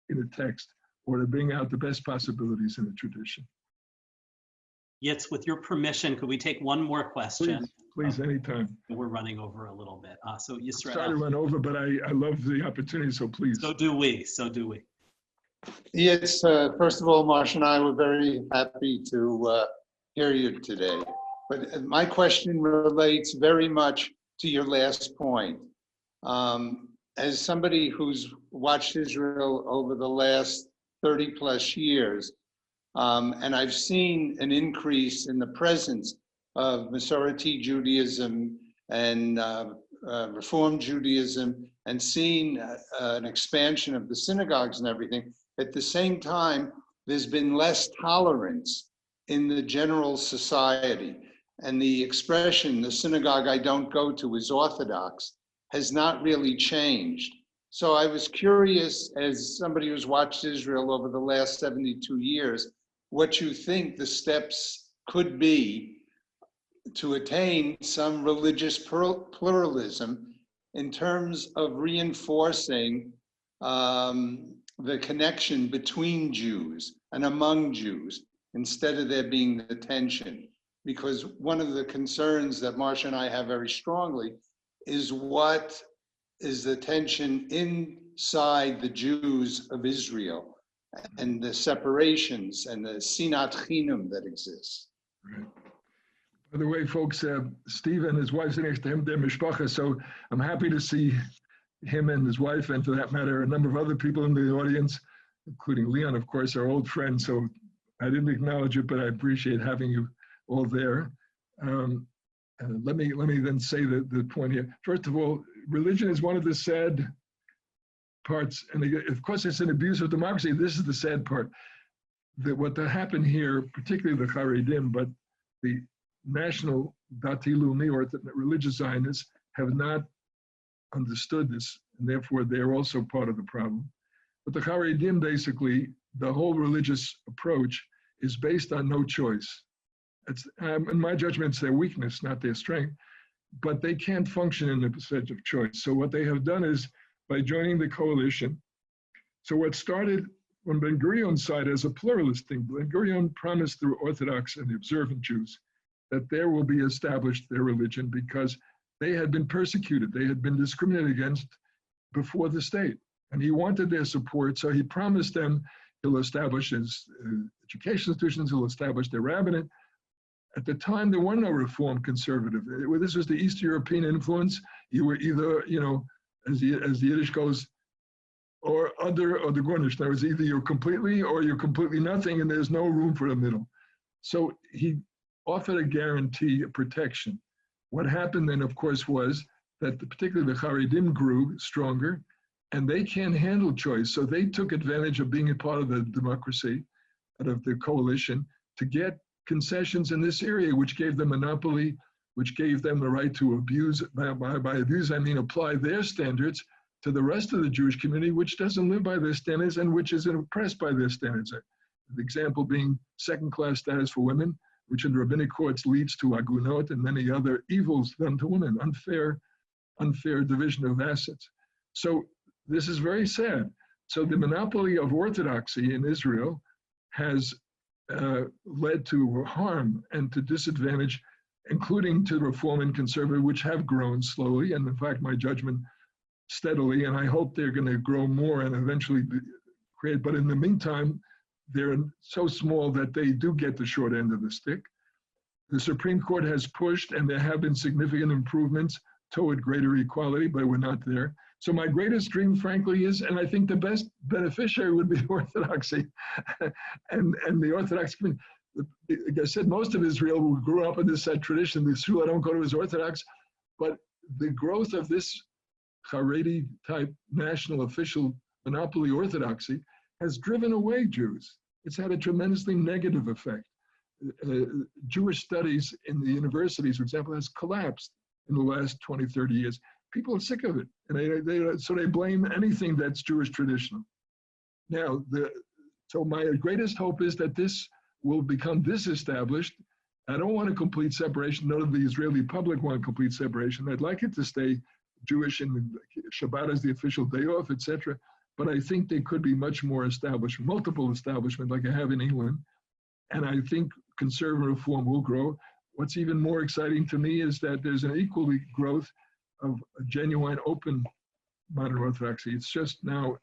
in a text, or to bring out the best possibilities in a tradition. Yitz, with your permission, could we take one more question? Please, anytime. We're running over a little bit. So Yisrael. Sorry to run over, but I love the opportunity, so please. So do we. Yes, first of all, Marsha and I were very happy to hear you today. But my question relates very much to your last point. As somebody who's watched Israel over the last 30 plus years, and I've seen an increase in the presence of Masoreti Judaism and Reform Judaism, and seen an expansion of the synagogues and everything. At the same time, there's been less tolerance in the general society. And the expression, the synagogue I don't go to is Orthodox, has not really changed. So I was curious, as somebody who's watched Israel over the last 72 years, what you think the steps could be to attain some religious pluralism in terms of reinforcing the connection between Jews and among Jews, instead of there being the tension. Because one of the concerns that Marsha and I have very strongly is what is the tension inside the Jews of Israel and the separations and the sinat chinam that exists. Right. By the way, folks, Steve and his wife sitting next to him, they're mishpacha, so I'm happy to see him and his wife, and for that matter, a number of other people in the audience, including Leon, of course, our old friend. So I didn't acknowledge it, but I appreciate having you all there. Let me then say the point here. First of all, religion is one of the sad parts, and of course it's an abuse of democracy. This is the sad part. That what happened here, particularly the Haredim, but the national Dati Leumi, or the religious Zionists, have not understood this, and therefore they're also part of the problem. But the Haredim, basically, the whole religious approach is based on no choice. It's, in my judgment, it's their weakness, not their strength, but they can't function in the percentage of choice. So what they have done is, by joining the coalition, so what started on Ben Gurion's side as a pluralist thing, Ben Gurion promised the Orthodox and the observant Jews that there will be established their religion because they had been persecuted, they had been discriminated against before the state. And he wanted their support, so he promised them he'll establish his education institutions, he'll establish their rabbinate. At the time, there were no Reform conservative. This was the East European influence. You were either, you know, as the Yiddish goes, or other, or the Gornish. There was either you're completely or you're completely nothing, and there's no room for the middle. So he offered a guarantee of protection. What happened then, of course, was that particularly the Haredim grew stronger, and they can't handle choice. So they took advantage of being a part of the democracy, of the coalition, to get concessions in this area, which gave them monopoly, which gave them the right to abuse, by abuse I mean apply their standards to the rest of the Jewish community, which doesn't live by their standards and which is oppressed by their standards. The example being second-class status for women, which in rabbinic courts leads to agunot and many other evils done to women, unfair division of assets. So this is very sad. So the monopoly of orthodoxy in Israel has led to harm and to disadvantage, including to Reform and Conservative, which have grown slowly, and in fact, my judgment, steadily, and I hope they're going to grow more and eventually create, but in the meantime, they're so small that they do get the short end of the stick. The Supreme Court has pushed, and there have been significant improvements toward greater equality, but we're not there. So my greatest dream, frankly, is, and I think the best beneficiary would be Orthodoxy and the Orthodox community. Like I said, most of Israel grew up in this tradition. The Yisrael don't go to his Orthodox, but the growth of this Haredi type national official monopoly orthodoxy has driven away Jews. It's had a tremendously negative effect. Jewish studies in the universities, for example, has collapsed in the last 20, 30 years. People are sick of it, and so they blame anything that's Jewish traditional. Now, so my greatest hope is that this will become disestablished. I don't want a complete separation. None of the Israeli public want complete separation. I'd like it to stay Jewish and Shabbat as the official day off, etc. But I think there could be much more established, multiple establishment like I have in England. And I think conservative reform will grow. What's even more exciting to me is that there's an equally growth of a genuine open modern orthodoxy. It's just now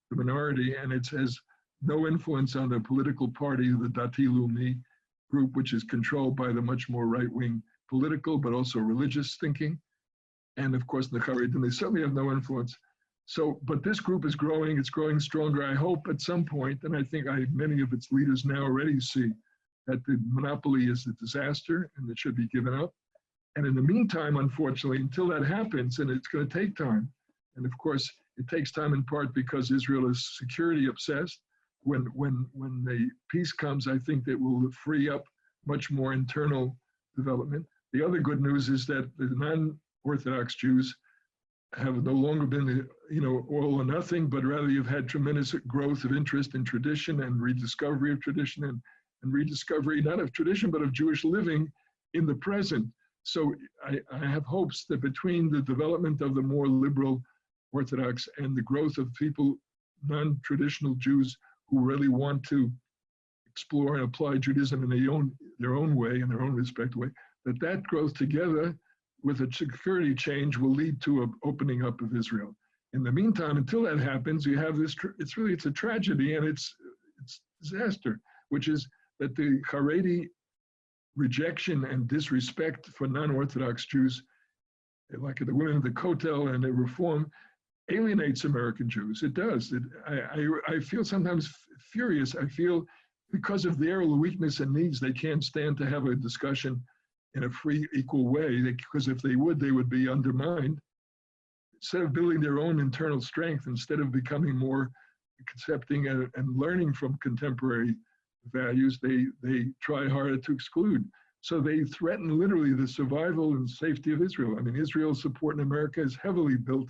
the minority, and it has no influence on the political party, the Dati Leumi group, which is controlled by the much more right-wing political, but also religious thinking. And of course, the Haredim, they certainly have no influence. So, but this group is growing, it's growing stronger. I hope at some point, and I think many of its leaders now already see that the monopoly is a disaster and it should be given up. And in the meantime, unfortunately, until that happens, and it's going to take time, and of course, it takes time in part because Israel is security obsessed. When the peace comes, I think that will free up much more internal development. The other good news is that the non-Orthodox Jews have no longer been, all or nothing, but rather you've had tremendous growth of interest in tradition and rediscovery of tradition and rediscovery, not of tradition, but of Jewish living in the present. So I have hopes that between the development of the more liberal Orthodox and the growth of people, non-traditional Jews who really want to explore and apply Judaism in their own way, in their own respect way, that growth together with a security change will lead to an opening up of Israel. In the meantime, until that happens, you have this, it's a tragedy and it's disaster, which is that the Haredi rejection and disrespect for non-Orthodox Jews, like the women of the Kotel and the Reform, alienates American Jews. It does. I feel sometimes furious. I feel because of their weakness and needs, they can't stand to have a discussion in a free, equal way, because if they would be undermined. Instead of building their own internal strength, instead of becoming more accepting and learning from contemporary values, they try harder to exclude. So they threaten literally the survival and safety of Israel. I mean, Israel's support in America is heavily built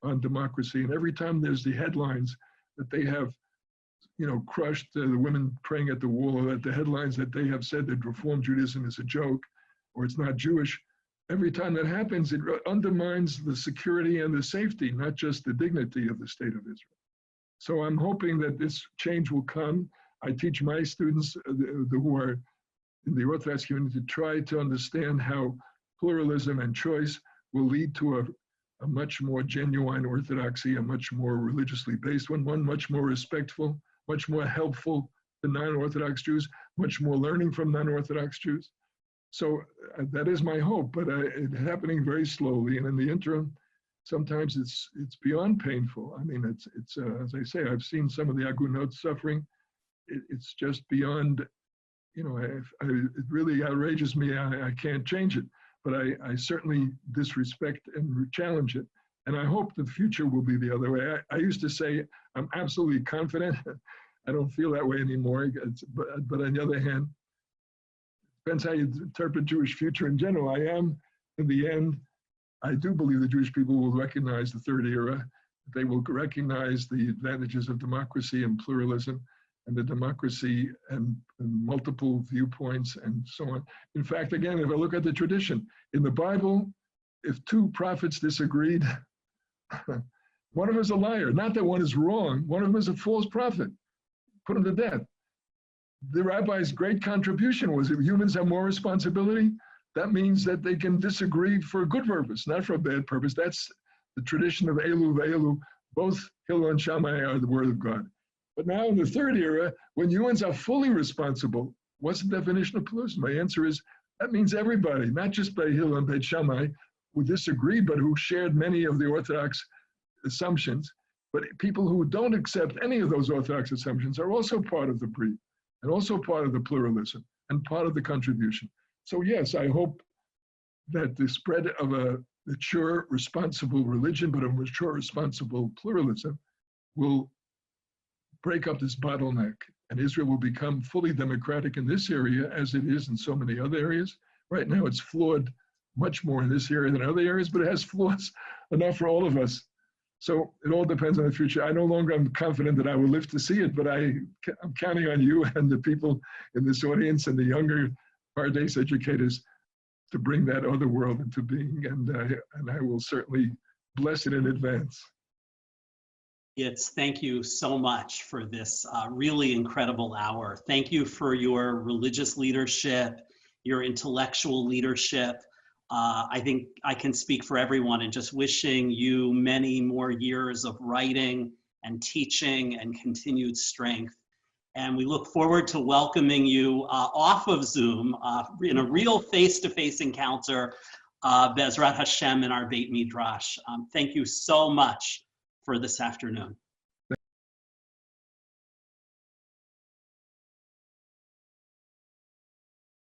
on democracy. And every time there's the headlines that they have, crushed the women praying at the wall, or that the headlines that they have said that Reform Judaism is a joke, or it's not Jewish, every time that happens, it undermines the security and the safety, not just the dignity of the state of Israel. So I'm hoping that this change will come. I teach my students who are in the Orthodox community to try to understand how pluralism and choice will lead to a much more genuine orthodoxy, a much more religiously based one much more respectful, much more helpful to non-Orthodox Jews, much more learning from non-Orthodox Jews. So that is my hope, but it's happening very slowly. And in the interim, sometimes it's beyond painful. I mean, it's as I say, I've seen some of the Agunot suffering. It's just beyond, it really outrages me. I can't change it, but I certainly disrespect and challenge it. And I hope the future will be the other way. I used to say, I'm absolutely confident. I don't feel that way anymore. But on the other hand, depends how you interpret Jewish future in general. I am, in the end, I do believe the Jewish people will recognize the third era. They will recognize the advantages of democracy and pluralism, and the democracy and multiple viewpoints and so on. In fact, again, if I look at the tradition, in the Bible, if two prophets disagreed, one of them is a liar. Not that one is wrong, one of them is a false prophet. Put him to death. The rabbi's great contribution was if humans have more responsibility, that means that they can disagree for a good purpose, not for a bad purpose. That's the tradition of Elu ve'elu. Both Hillel and Shammai are the word of God. But now in the third era, when humans are fully responsible, what's the definition of pluralism? My answer is that means everybody, not just by Hillel and Beit Shammai, who disagreed, but who shared many of the Orthodox assumptions. But people who don't accept any of those Orthodox assumptions are also part of the breed, and also part of the pluralism, and part of the contribution. So yes, I hope that the spread of a mature, responsible religion, but a mature, responsible pluralism will break up this bottleneck, and Israel will become fully democratic in this area as it is in so many other areas. Right now it's flawed much more in this area than other areas, but it has flaws enough for all of us. So it all depends on the future. I no longer am confident that I will live to see it, but I'm counting on you and the people in this audience and the younger Pardes educators to bring that other world into being, and I will certainly bless it in advance. Thank you so much for this really incredible hour. Thank you for your religious leadership, your intellectual leadership. I think I can speak for everyone in just wishing you many more years of writing and teaching and continued strength. And we look forward to welcoming you off of Zoom in a real face-to-face encounter, Bezrat Hashem, in our Beit Midrash. Thank you so much for this afternoon.